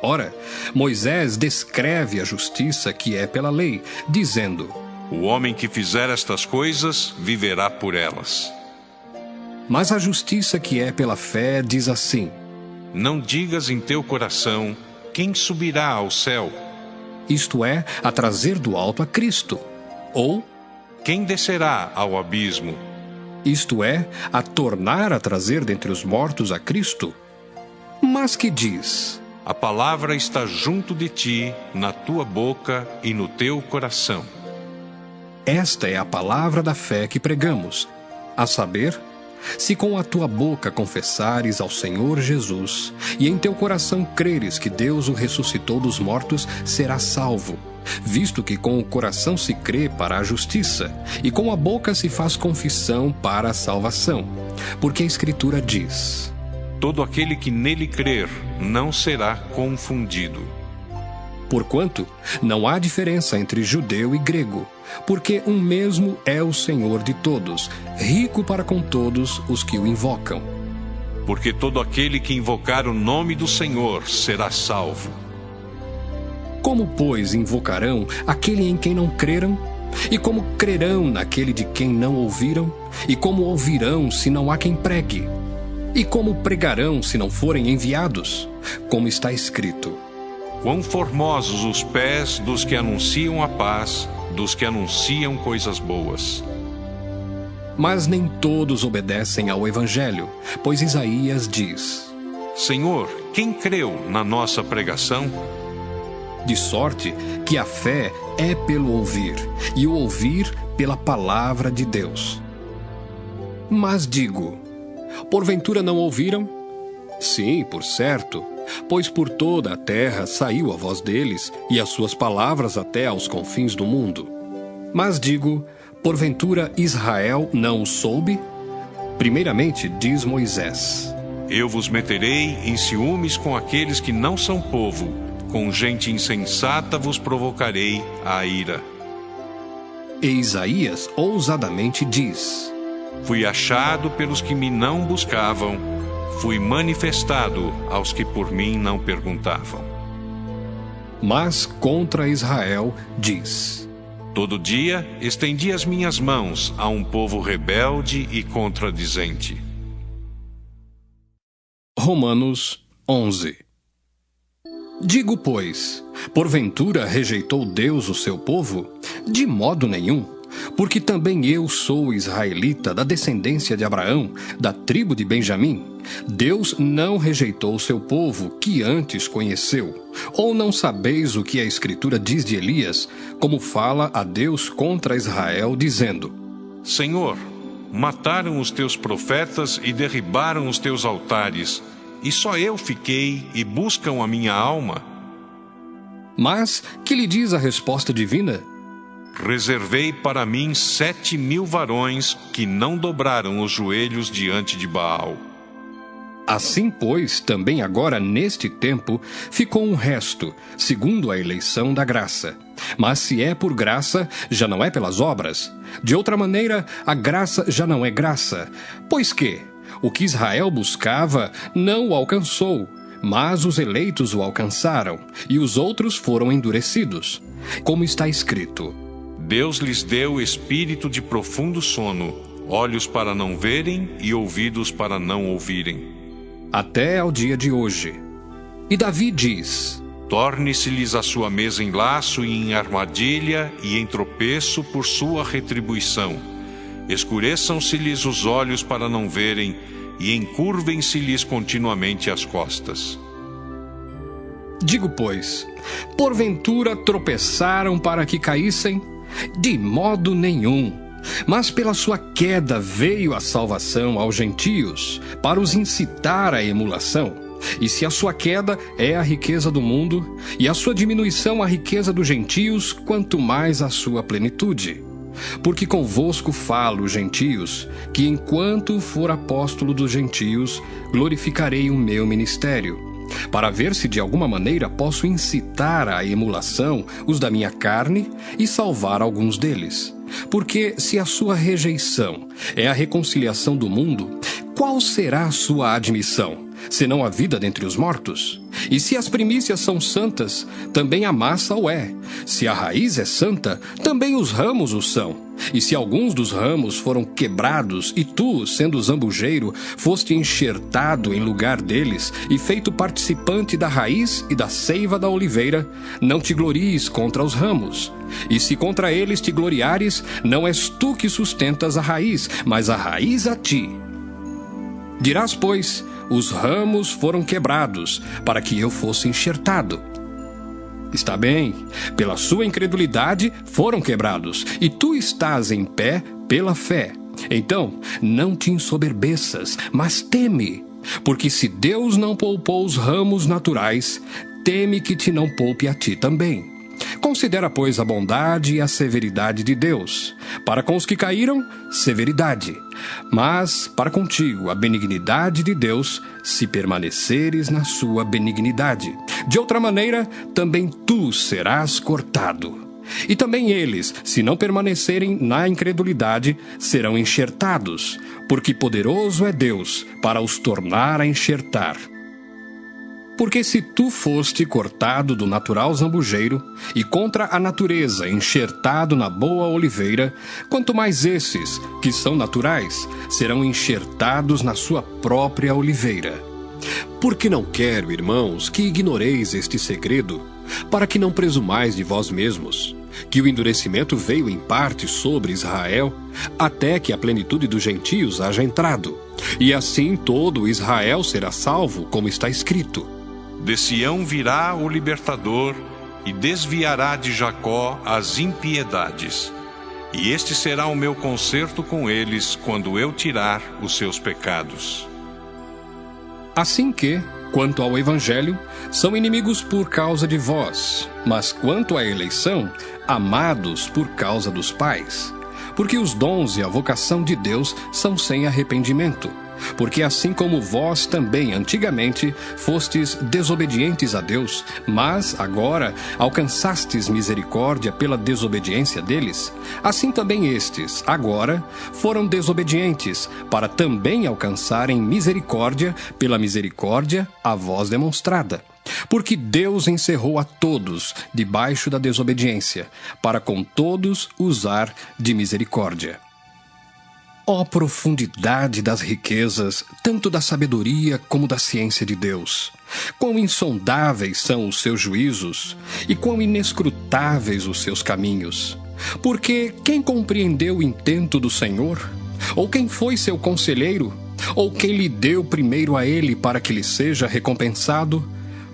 Ora, Moisés descreve a justiça que é pela lei, dizendo: O homem que fizer estas coisas viverá por elas. Mas a justiça que é pela fé diz assim: Não digas em teu coração: quem subirá ao céu? Isto é, a trazer do alto a Cristo. Ou, quem descerá ao abismo? Isto é, a tornar a trazer dentre os mortos a Cristo. Mas que diz: A palavra está junto de ti, na tua boca e no teu coração. Esta é a palavra da fé que pregamos, a saber, Se com a tua boca confessares ao Senhor Jesus, e em teu coração creres que Deus o ressuscitou dos mortos, serás salvo. Visto que com o coração se crê para a justiça, e com a boca se faz confissão para a salvação. Porque a Escritura diz: todo aquele que nele crer não será confundido. Porquanto não há diferença entre judeu e grego, porque um mesmo é o Senhor de todos, rico para com todos os que o invocam. Porque todo aquele que invocar o nome do Senhor será salvo. Como, pois, invocarão aquele em quem não creram? E como crerão naquele de quem não ouviram? E como ouvirão se não há quem pregue? E como pregarão se não forem enviados? Como está escrito: quão formosos os pés dos que anunciam a paz, dos que anunciam coisas boas. Mas nem todos obedecem ao Evangelho, pois Isaías diz: Senhor, quem creu na nossa pregação? De sorte que a fé é pelo ouvir, e o ouvir pela palavra de Deus. Mas digo: porventura não ouviram? Sim, por certo, pois por toda a terra saiu a voz deles, e as suas palavras até aos confins do mundo. Mas digo: porventura Israel não o soube? Primeiramente diz Moisés: eu vos meterei em ciúmes com aqueles que não são povo, com gente insensata vos provocarei a ira. E Isaías ousadamente diz: fui achado pelos que me não buscavam, fui manifestado aos que por mim não perguntavam. Mas contra Israel diz: todo dia estendi as minhas mãos a um povo rebelde e contradizente. Romanos 11. Digo, pois, porventura rejeitou Deus o seu povo? De modo nenhum, porque também eu sou israelita, da descendência de Abraão, da tribo de Benjamim. Deus não rejeitou o seu povo, que antes conheceu. Ou não sabeis o que a Escritura diz de Elias, como fala a Deus contra Israel, dizendo: Senhor, mataram os teus profetas e derribaram os teus altares, e só eu fiquei e buscam a minha alma. Mas que lhe diz a resposta divina? Reservei para mim 7.000 varões que não dobraram os joelhos diante de Baal. Assim, pois, também agora neste tempo ficou um resto, segundo a eleição da graça. Mas se é por graça, já não é pelas obras. De outra maneira, a graça já não é graça. Pois que o que Israel buscava não o alcançou, mas os eleitos o alcançaram, e os outros foram endurecidos. Como está escrito: Deus lhes deu espírito de profundo sono, olhos para não verem e ouvidos para não ouvirem. Até ao dia de hoje. E Davi diz: torne-se-lhes a sua mesa em laço e em armadilha e em tropeço por sua retribuição. Escureçam-se-lhes os olhos para não verem e encurvem-se-lhes continuamente as costas. Digo, pois, porventura tropeçaram para que caíssem? De modo nenhum. Mas pela sua queda veio a salvação aos gentios, para os incitar à emulação. E se a sua queda é a riqueza do mundo, e a sua diminuição a riqueza dos gentios, quanto mais a sua plenitude. Porque convosco falo, gentios, que enquanto for apóstolo dos gentios, glorificarei o meu ministério, para ver se de alguma maneira posso incitar à emulação os da minha carne e salvar alguns deles. Porque se a sua rejeição é a reconciliação do mundo, qual será a sua admissão, senão a vida dentre os mortos? E se as primícias são santas, também a massa o é. Se a raiz é santa, também os ramos o são. E se alguns dos ramos foram quebrados, e tu, sendo zambujeiro, foste enxertado em lugar deles, e feito participante da raiz e da seiva da oliveira, não te glories contra os ramos. E se contra eles te gloriares, não és tu que sustentas a raiz, mas a raiz a ti. Dirás, pois, os ramos foram quebrados, para que eu fosse enxertado. Está bem, pela sua incredulidade foram quebrados, e tu estás em pé pela fé. Então, não te ensoberbeças, mas teme, porque se Deus não poupou os ramos naturais, teme que te não poupe a ti também. Considera, pois, a bondade e a severidade de Deus. Para com os que caíram, severidade. Mas, para contigo, a benignidade de Deus, se permaneceres na sua benignidade. De outra maneira, também tu serás cortado. E também eles, se não permanecerem na incredulidade, serão enxertados, porque poderoso é Deus para os tornar a enxertar. Porque se tu foste cortado do natural zambujeiro e contra a natureza enxertado na boa oliveira, quanto mais esses, que são naturais, serão enxertados na sua própria oliveira. Porque não quero, irmãos, que ignoreis este segredo, para que não presumais de vós mesmos, que o endurecimento veio em parte sobre Israel, até que a plenitude dos gentios haja entrado. E assim todo Israel será salvo, como está escrito. De Sião virá o libertador e desviará de Jacó as impiedades. E este será o meu concerto com eles quando eu tirar os seus pecados. Assim que, quanto ao Evangelho, são inimigos por causa de vós, mas quanto à eleição, amados por causa dos pais. Porque os dons e a vocação de Deus são sem arrependimento. Porque assim como vós também antigamente fostes desobedientes a Deus, mas agora alcançastes misericórdia pela desobediência deles, assim também estes, agora, foram desobedientes, para também alcançarem misericórdia pela misericórdia a vós demonstrada. Porque Deus encerrou a todos debaixo da desobediência, para com todos usar de misericórdia. Ó profundidade das riquezas, tanto da sabedoria como da ciência de Deus! Quão insondáveis são os seus juízos, e quão inescrutáveis os seus caminhos! Porque quem compreendeu o intento do Senhor? Ou quem foi seu conselheiro? Ou quem lhe deu primeiro a ele para que lhe seja recompensado?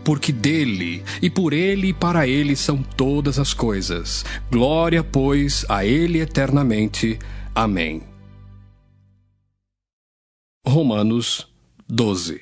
Porque dele, e por ele e para ele são todas as coisas. Glória, pois, a ele eternamente. Amém. Romanos 12.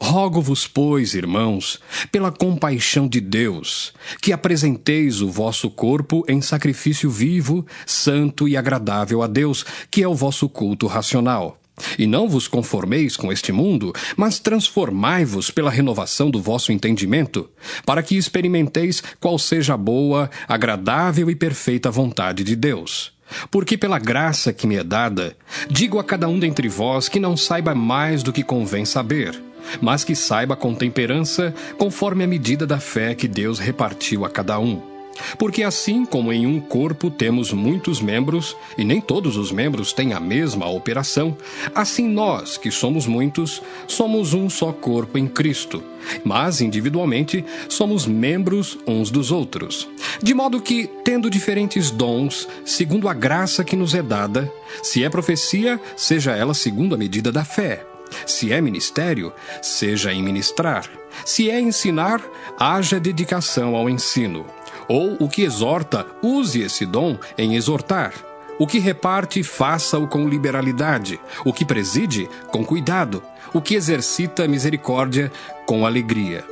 Rogo-vos, pois, irmãos, pela compaixão de Deus, que apresenteis o vosso corpo em sacrifício vivo, santo e agradável a Deus, que é o vosso culto racional. E não vos conformeis com este mundo, mas transformai-vos pela renovação do vosso entendimento, para que experimenteis qual seja a boa, agradável e perfeita vontade de Deus. Porque pela graça que me é dada, digo a cada um dentre vós que não saiba mais do que convém saber, mas que saiba com temperança, conforme a medida da fé que Deus repartiu a cada um. Porque assim como em um corpo temos muitos membros, e nem todos os membros têm a mesma operação, assim nós, que somos muitos, somos um só corpo em Cristo, mas individualmente somos membros uns dos outros. De modo que, tendo diferentes dons, segundo a graça que nos é dada, se é profecia, seja ela segundo a medida da fé. Se é ministério, seja em ministrar. Se é ensinar, haja dedicação ao ensino. Ou o que exorta, use esse dom em exortar. O que reparte, faça-o com liberalidade. O que preside, com cuidado. O que exercita misericórdia, com alegria.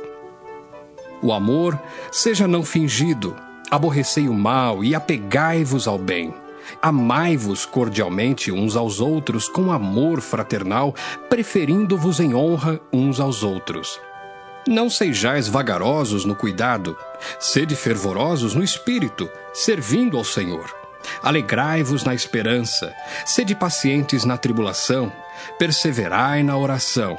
O amor seja não fingido. Aborrecei o mal e apegai-vos ao bem. Amai-vos cordialmente uns aos outros com amor fraternal, preferindo-vos em honra uns aos outros. Não sejais vagarosos no cuidado, sede fervorosos no espírito, servindo ao Senhor. Alegrai-vos na esperança, sede pacientes na tribulação, perseverai na oração.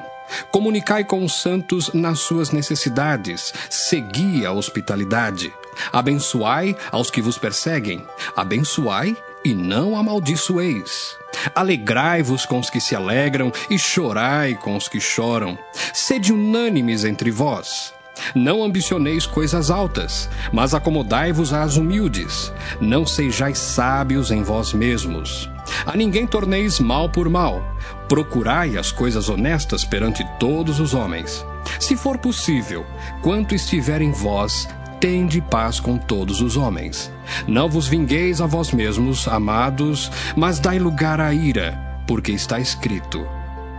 Comunicai com os santos nas suas necessidades, segui a hospitalidade. Abençoai aos que vos perseguem, abençoai e não amaldiçoeis. Alegrai-vos com os que se alegram e chorai com os que choram. Sede unânimes entre vós. Não ambicioneis coisas altas, mas acomodai-vos às humildes. Não sejais sábios em vós mesmos. A ninguém torneis mal por mal. Procurai as coisas honestas perante todos os homens. Se for possível, quanto estiver em vós, tende paz com todos os homens. Não vos vingueis a vós mesmos, amados, mas dai lugar à ira, porque está escrito: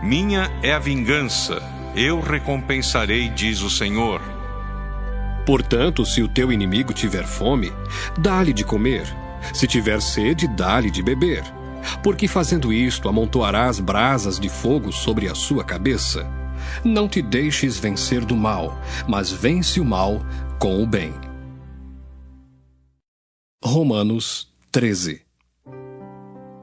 Minha é a vingança, eu recompensarei, diz o Senhor. Portanto, se o teu inimigo tiver fome, dá-lhe de comer. Se tiver sede, dá-lhe de beber. Porque fazendo isto, amontoarás brasas de fogo sobre a sua cabeça. Não te deixes vencer do mal, mas vence o mal com o bem. Romanos 13.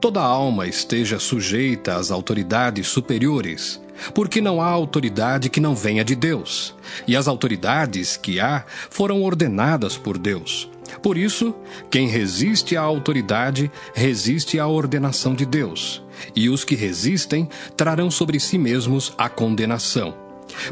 Toda alma esteja sujeita às autoridades superiores, porque não há autoridade que não venha de Deus, e as autoridades que há foram ordenadas por Deus. Por isso, quem resiste à autoridade, resiste à ordenação de Deus, e os que resistem trarão sobre si mesmos a condenação.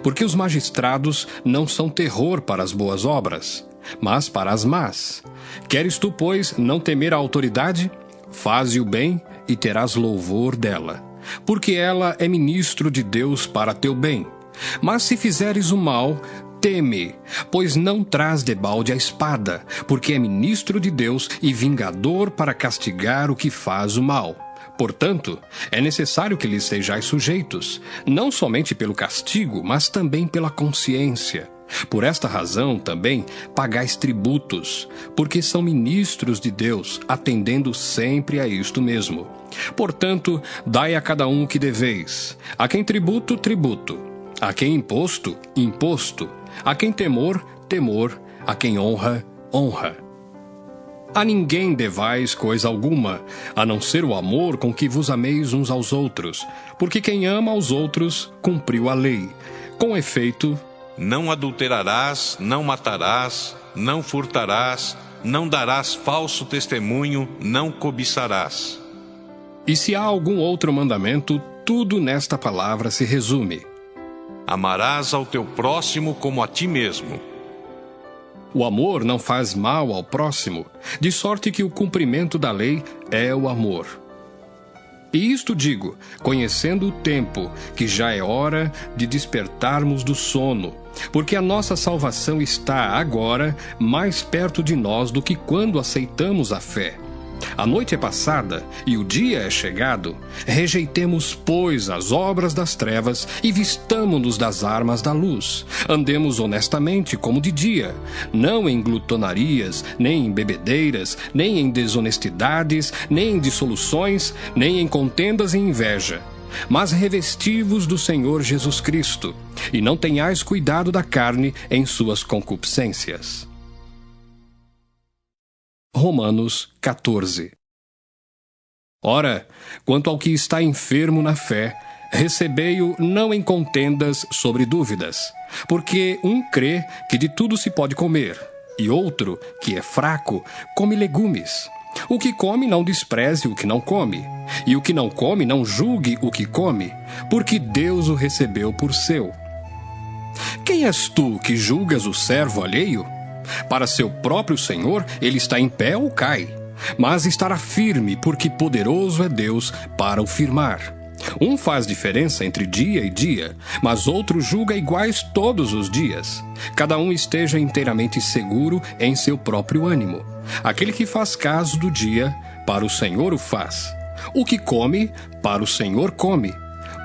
Porque os magistrados não são terror para as boas obras, mas para as más. Queres tu, pois, não temer a autoridade? Faze o bem e terás louvor dela, porque ela é ministro de Deus para teu bem. Mas se fizeres o mal, teme, pois não traz debalde a espada, porque é ministro de Deus e vingador para castigar o que faz o mal. Portanto, é necessário que lhes sejais sujeitos, não somente pelo castigo, mas também pela consciência. Por esta razão, também, pagais tributos, porque são ministros de Deus, atendendo sempre a isto mesmo. Portanto, dai a cada um o que deveis. A quem tributo, tributo. A quem imposto, imposto. A quem temor, temor. A quem honra, honra. A ninguém devais coisa alguma, a não ser o amor com que vos ameis uns aos outros, porque quem ama aos outros cumpriu a lei. Com efeito, não adulterarás, não matarás, não furtarás, não darás falso testemunho, não cobiçarás. E se há algum outro mandamento, tudo nesta palavra se resume: amarás ao teu próximo como a ti mesmo. O amor não faz mal ao próximo, de sorte que o cumprimento da lei é o amor. E isto digo, conhecendo o tempo, que já é hora de despertarmos do sono, porque a nossa salvação está agora mais perto de nós do que quando aceitamos a fé. A noite é passada e o dia é chegado. Rejeitemos, pois, as obras das trevas e vistamo-nos das armas da luz. Andemos honestamente como de dia, não em glutonarias, nem em bebedeiras, nem em desonestidades, nem em dissoluções, nem em contendas e inveja. Mas revesti-vos do Senhor Jesus Cristo, e não tenhais cuidado da carne em suas concupiscências. Romanos 14. Ora, quanto ao que está enfermo na fé, recebei-o não em contendas sobre dúvidas, porque um crê que de tudo se pode comer, e outro, que é fraco, come legumes. O que come não despreze o que não come, e o que não come não julgue o que come, porque Deus o recebeu por seu. Quem és tu que julgas o servo alheio? Para seu próprio Senhor, ele está em pé ou cai, mas estará firme, porque poderoso é Deus para o firmar. Um faz diferença entre dia e dia, mas outro julga iguais todos os dias. Cada um esteja inteiramente seguro em seu próprio ânimo. Aquele que faz caso do dia, para o Senhor o faz. O que come, para o Senhor come,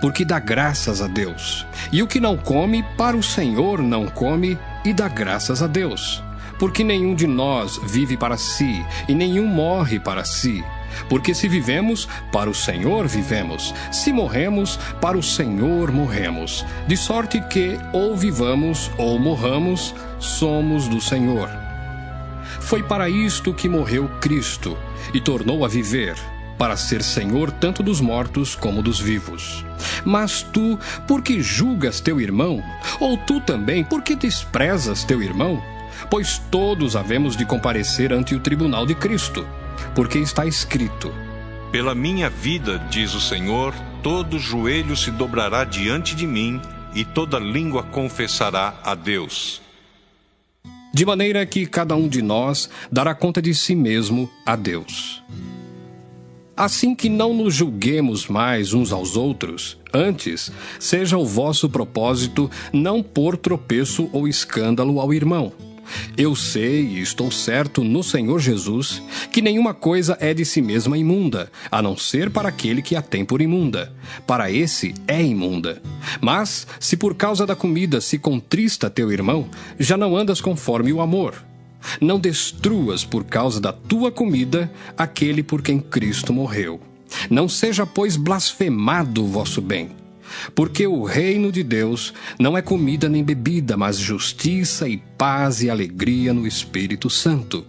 porque dá graças a Deus. E o que não come, para o Senhor não come, e dá graças a Deus. Porque nenhum de nós vive para si, e nenhum morre para si. Porque se vivemos, para o Senhor vivemos. Se morremos, para o Senhor morremos. De sorte que, ou vivamos, ou morramos, somos do Senhor. Foi para isto que morreu Cristo, e tornou a viver, para ser Senhor tanto dos mortos como dos vivos. Mas tu, por que julgas teu irmão? Ou tu também, por que desprezas teu irmão? Pois todos havemos de comparecer ante o tribunal de Cristo, porque está escrito: pela minha vida, diz o Senhor, todo joelho se dobrará diante de mim, e toda língua confessará a Deus. De maneira que cada um de nós dará conta de si mesmo a Deus. Assim que não nos julguemos mais uns aos outros, antes, seja o vosso propósito não pôr tropeço ou escândalo ao irmão. Eu sei e estou certo no Senhor Jesus que nenhuma coisa é de si mesma imunda, a não ser para aquele que a tem por imunda. Para esse é imunda. Mas, se por causa da comida se contrista teu irmão, já não andas conforme o amor. Não destruas por causa da tua comida aquele por quem Cristo morreu. Não seja, pois, blasfemado o vosso bem. Porque o reino de Deus não é comida nem bebida, mas justiça e paz e alegria no Espírito Santo.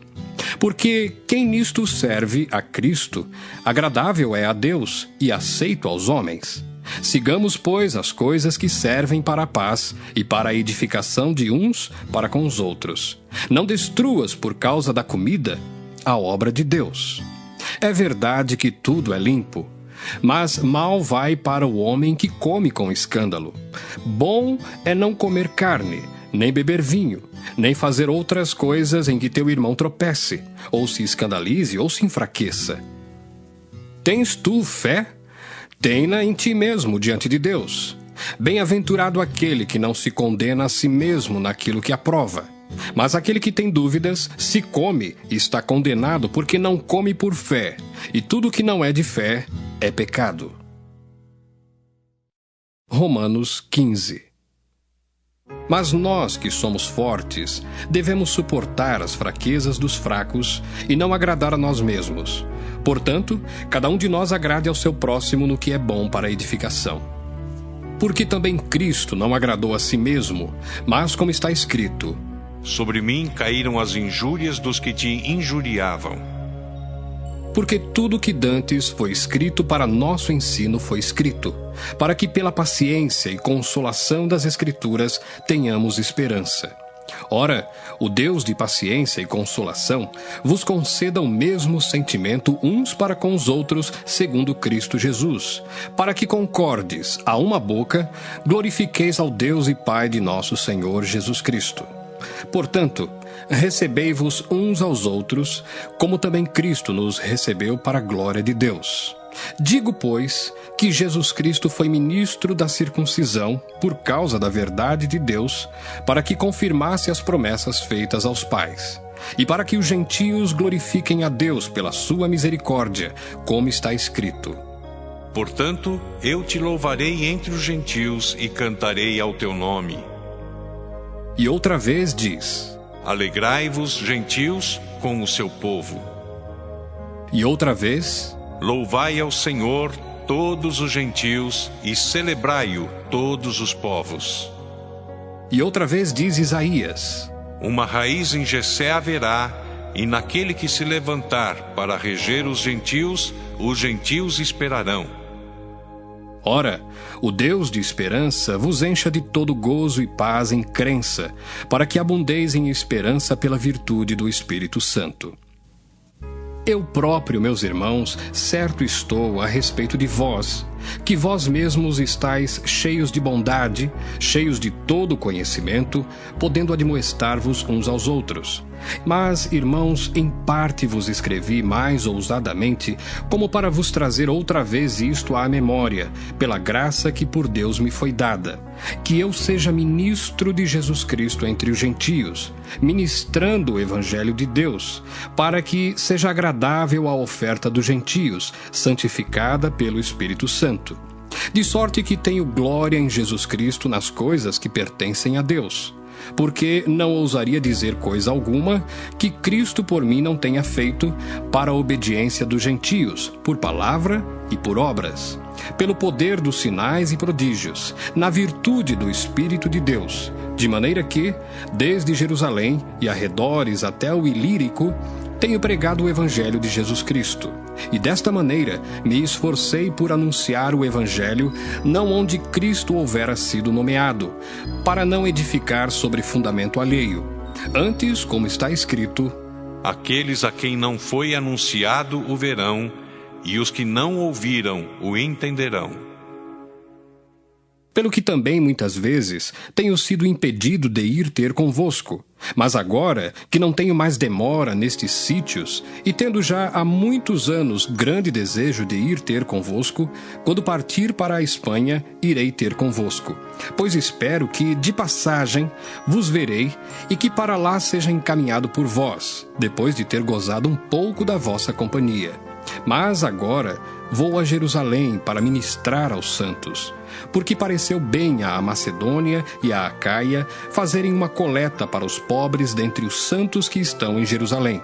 Porque quem nisto serve a Cristo, agradável é a Deus e aceito aos homens. Sigamos, pois, as coisas que servem para a paz e para a edificação de uns para com os outros. Não destruas por causa da comida a obra de Deus. É verdade que tudo é limpo, mas mal vai para o homem que come com escândalo. Bom é não comer carne, nem beber vinho, nem fazer outras coisas em que teu irmão tropece, ou se escandalize, ou se enfraqueça. Tens tu fé? Tem-na em ti mesmo diante de Deus. Bem-aventurado aquele que não se condena a si mesmo naquilo que aprova. Mas aquele que tem dúvidas, se come, está condenado porque não come por fé, e tudo que não é de fé é pecado. Romanos 15. Mas nós que somos fortes, devemos suportar as fraquezas dos fracos e não agradar a nós mesmos. Portanto, cada um de nós agrade ao seu próximo no que é bom para a edificação. Porque também Cristo não agradou a si mesmo, mas como está escrito: sobre mim caíram as injúrias dos que te injuriavam. Porque tudo que dantes foi escrito para nosso ensino foi escrito, para que pela paciência e consolação das Escrituras tenhamos esperança. Ora, o Deus de paciência e consolação vos conceda o mesmo sentimento uns para com os outros, segundo Cristo Jesus, para que concordes a uma boca, glorifiqueis ao Deus e Pai de nosso Senhor Jesus Cristo. Portanto, recebei-vos uns aos outros, como também Cristo nos recebeu para a glória de Deus. Digo, pois, que Jesus Cristo foi ministro da circuncisão por causa da verdade de Deus, para que confirmasse as promessas feitas aos pais, e para que os gentios glorifiquem a Deus pela sua misericórdia, como está escrito: portanto, eu te louvarei entre os gentios e cantarei ao teu nome. E outra vez diz: alegrai-vos, gentios, com o seu povo. E outra vez: louvai ao Senhor todos os gentios e celebrai-o todos os povos. E outra vez diz Isaías: uma raiz em Jessé haverá, e naquele que se levantar para reger os gentios esperarão. Ora, o Deus de esperança vos encha de todo gozo e paz em crença, para que abundeis em esperança pela virtude do Espírito Santo. Eu próprio, meus irmãos, certo estou a respeito de vós, que vós mesmos estáis cheios de bondade, cheios de todo conhecimento, podendo admoestar-vos uns aos outros. Mas, irmãos, em parte vos escrevi mais ousadamente, como para vos trazer outra vez isto à memória, pela graça que por Deus me foi dada, que eu seja ministro de Jesus Cristo entre os gentios, ministrando o Evangelho de Deus, para que seja agradável a oferta dos gentios, santificada pelo Espírito Santo. De sorte que tenho glória em Jesus Cristo nas coisas que pertencem a Deus. Porque não ousaria dizer coisa alguma que Cristo por mim não tenha feito para a obediência dos gentios, por palavra e por obras, pelo poder dos sinais e prodígios, na virtude do Espírito de Deus, de maneira que, desde Jerusalém e arredores até o Ilírico, tenho pregado o Evangelho de Jesus Cristo. E desta maneira me esforcei por anunciar o Evangelho, não onde Cristo houvera sido nomeado, para não edificar sobre fundamento alheio. Antes, como está escrito: aqueles a quem não foi anunciado o verão, e os que não ouviram o entenderão. pelo que também muitas vezes tenho sido impedido de ir ter convosco. Mas agora que não tenho mais demora nestes sítios, e tendo já há muitos anos grande desejo de ir ter convosco, quando partir para a Espanha, irei ter convosco. Pois espero que, de passagem, vos verei, e que para lá seja encaminhado por vós, depois de ter gozado um pouco da vossa companhia. Mas agora vou a Jerusalém para ministrar aos santos, porque pareceu bem à Macedônia e à Acaia fazerem uma coleta para os pobres dentre os santos que estão em Jerusalém.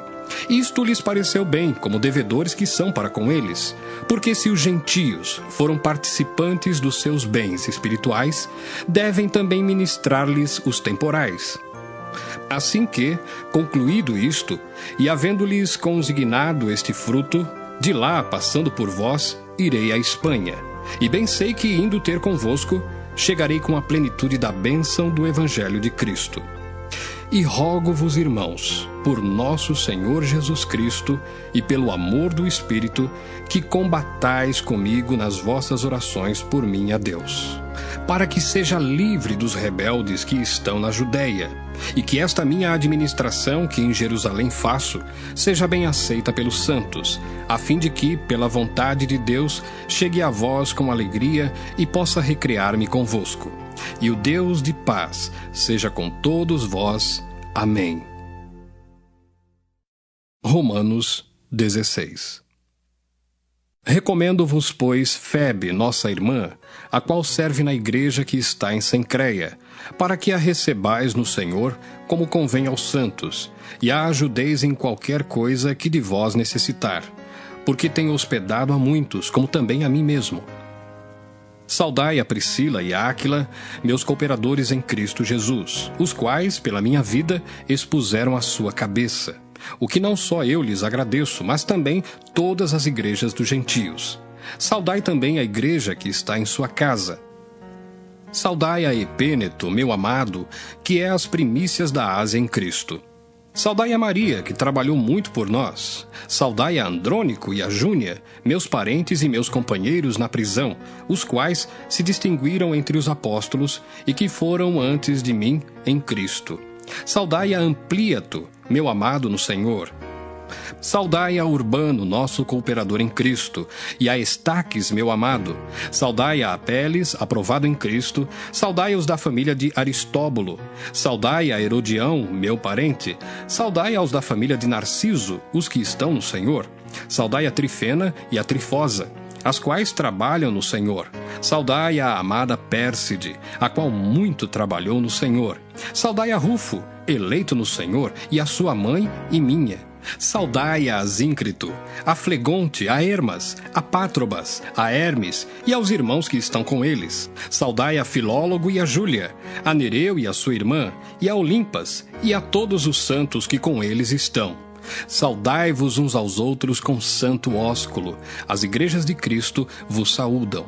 Isto lhes pareceu bem, como devedores que são para com eles, porque se os gentios foram participantes dos seus bens espirituais, devem também ministrar-lhes os temporais. Assim que, concluído isto, e havendo-lhes consignado este fruto, de lá, passando por vós, irei à Espanha. E bem sei que, indo ter convosco, chegarei com a plenitude da bênção do Evangelho de Cristo. E rogo-vos, irmãos, por nosso Senhor Jesus Cristo e pelo amor do Espírito, que combatais comigo nas vossas orações por mim a Deus, para que seja livre dos rebeldes que estão na Judéia, e que esta minha administração que em Jerusalém faço seja bem aceita pelos santos, a fim de que, pela vontade de Deus, chegue a vós com alegria e possa recrear-me convosco. E o Deus de paz seja com todos vós. Amém. Romanos 16. Recomendo-vos, pois, Febe, nossa irmã, a qual serve na igreja que está em Cencreia, para que a recebais no Senhor, como convém aos santos, e a ajudeis em qualquer coisa que de vós necessitar, porque tenho hospedado a muitos, como também a mim mesmo. Saudai a Priscila e a Áquila, meus cooperadores em Cristo Jesus, os quais, pela minha vida, expuseram a sua cabeça, o que não só eu lhes agradeço, mas também todas as igrejas dos gentios. Saudai também a igreja que está em sua casa. Saudai a Epêneto, meu amado, que é as primícias da Ásia em Cristo. Saudai a Maria, que trabalhou muito por nós. Saudai a Andrônico e a Júnia, meus parentes e meus companheiros na prisão, os quais se distinguiram entre os apóstolos e que foram antes de mim em Cristo. Saudai a Amplíato, meu amado no Senhor. Saudai a Urbano, nosso cooperador em Cristo, e a Estaques, meu amado. Saudai a Apeles, aprovado em Cristo. Saudai os da família de Aristóbulo. Saudai a Herodião, meu parente. Saudai aos da família de Narciso, os que estão no Senhor. Saudai a Trifena e a Trifosa, as quais trabalham no Senhor. Saudai a amada Pérside, a qual muito trabalhou no Senhor. Saudai a Rufo, eleito no Senhor, e a sua mãe e minha. Saudai a Asíncrito, a Flegonte, a Hermas, a Pátrobas, a Hermes e aos irmãos que estão com eles. Saudai a Filólogo e a Júlia, a Nereu e a sua irmã, e a Olimpas, e a todos os santos que com eles estão. Saudai-vos uns aos outros com santo ósculo. As igrejas de Cristo vos saúdam.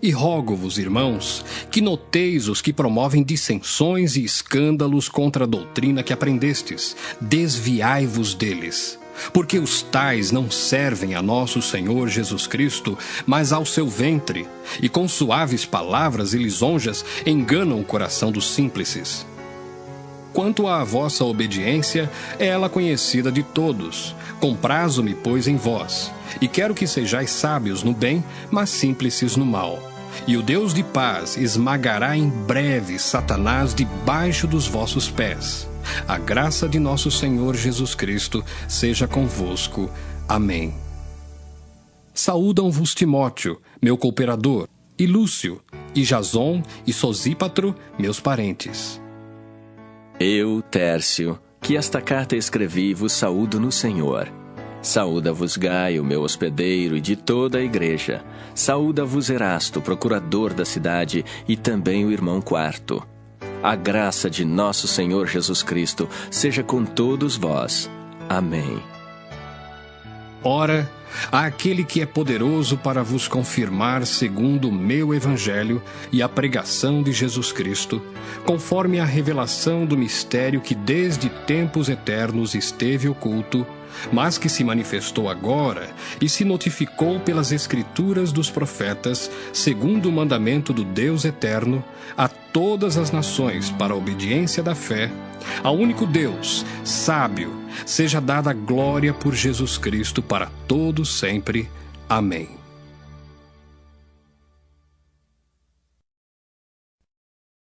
E rogo-vos, irmãos, que noteis os que promovem dissensões e escândalos contra a doutrina que aprendestes. Desviai-vos deles. Porque os tais não servem a nosso Senhor Jesus Cristo, mas ao seu ventre, e com suaves palavras e lisonjas enganam o coração dos simples. Quanto à vossa obediência, é ela conhecida de todos. Comprazo-me, pois, em vós, e quero que sejais sábios no bem, mas simples no mal. E o Deus de paz esmagará em breve Satanás debaixo dos vossos pés. A graça de nosso Senhor Jesus Cristo seja convosco. Amém. Saúdam-vos Timóteo, meu cooperador, e Lúcio, e Jason, e Sosípatro, meus parentes. Eu, Tércio, que esta carta escrevi, vos saúdo no Senhor. Saúda-vos Gaio, meu hospedeiro, e de toda a igreja. Saúda-vos Erasto, procurador da cidade, e também o irmão Quarto. A graça de nosso Senhor Jesus Cristo seja com todos vós. Amém. Ora, àquele que é poderoso para vos confirmar segundo o meu evangelho e a pregação de Jesus Cristo, conforme a revelação do mistério que desde tempos eternos esteve oculto, mas que se manifestou agora e se notificou pelas Escrituras dos profetas, segundo o mandamento do Deus eterno, a todas as nações para a obediência da fé, ao único Deus, sábio, seja dada glória por Jesus Cristo para todos sempre. Amém.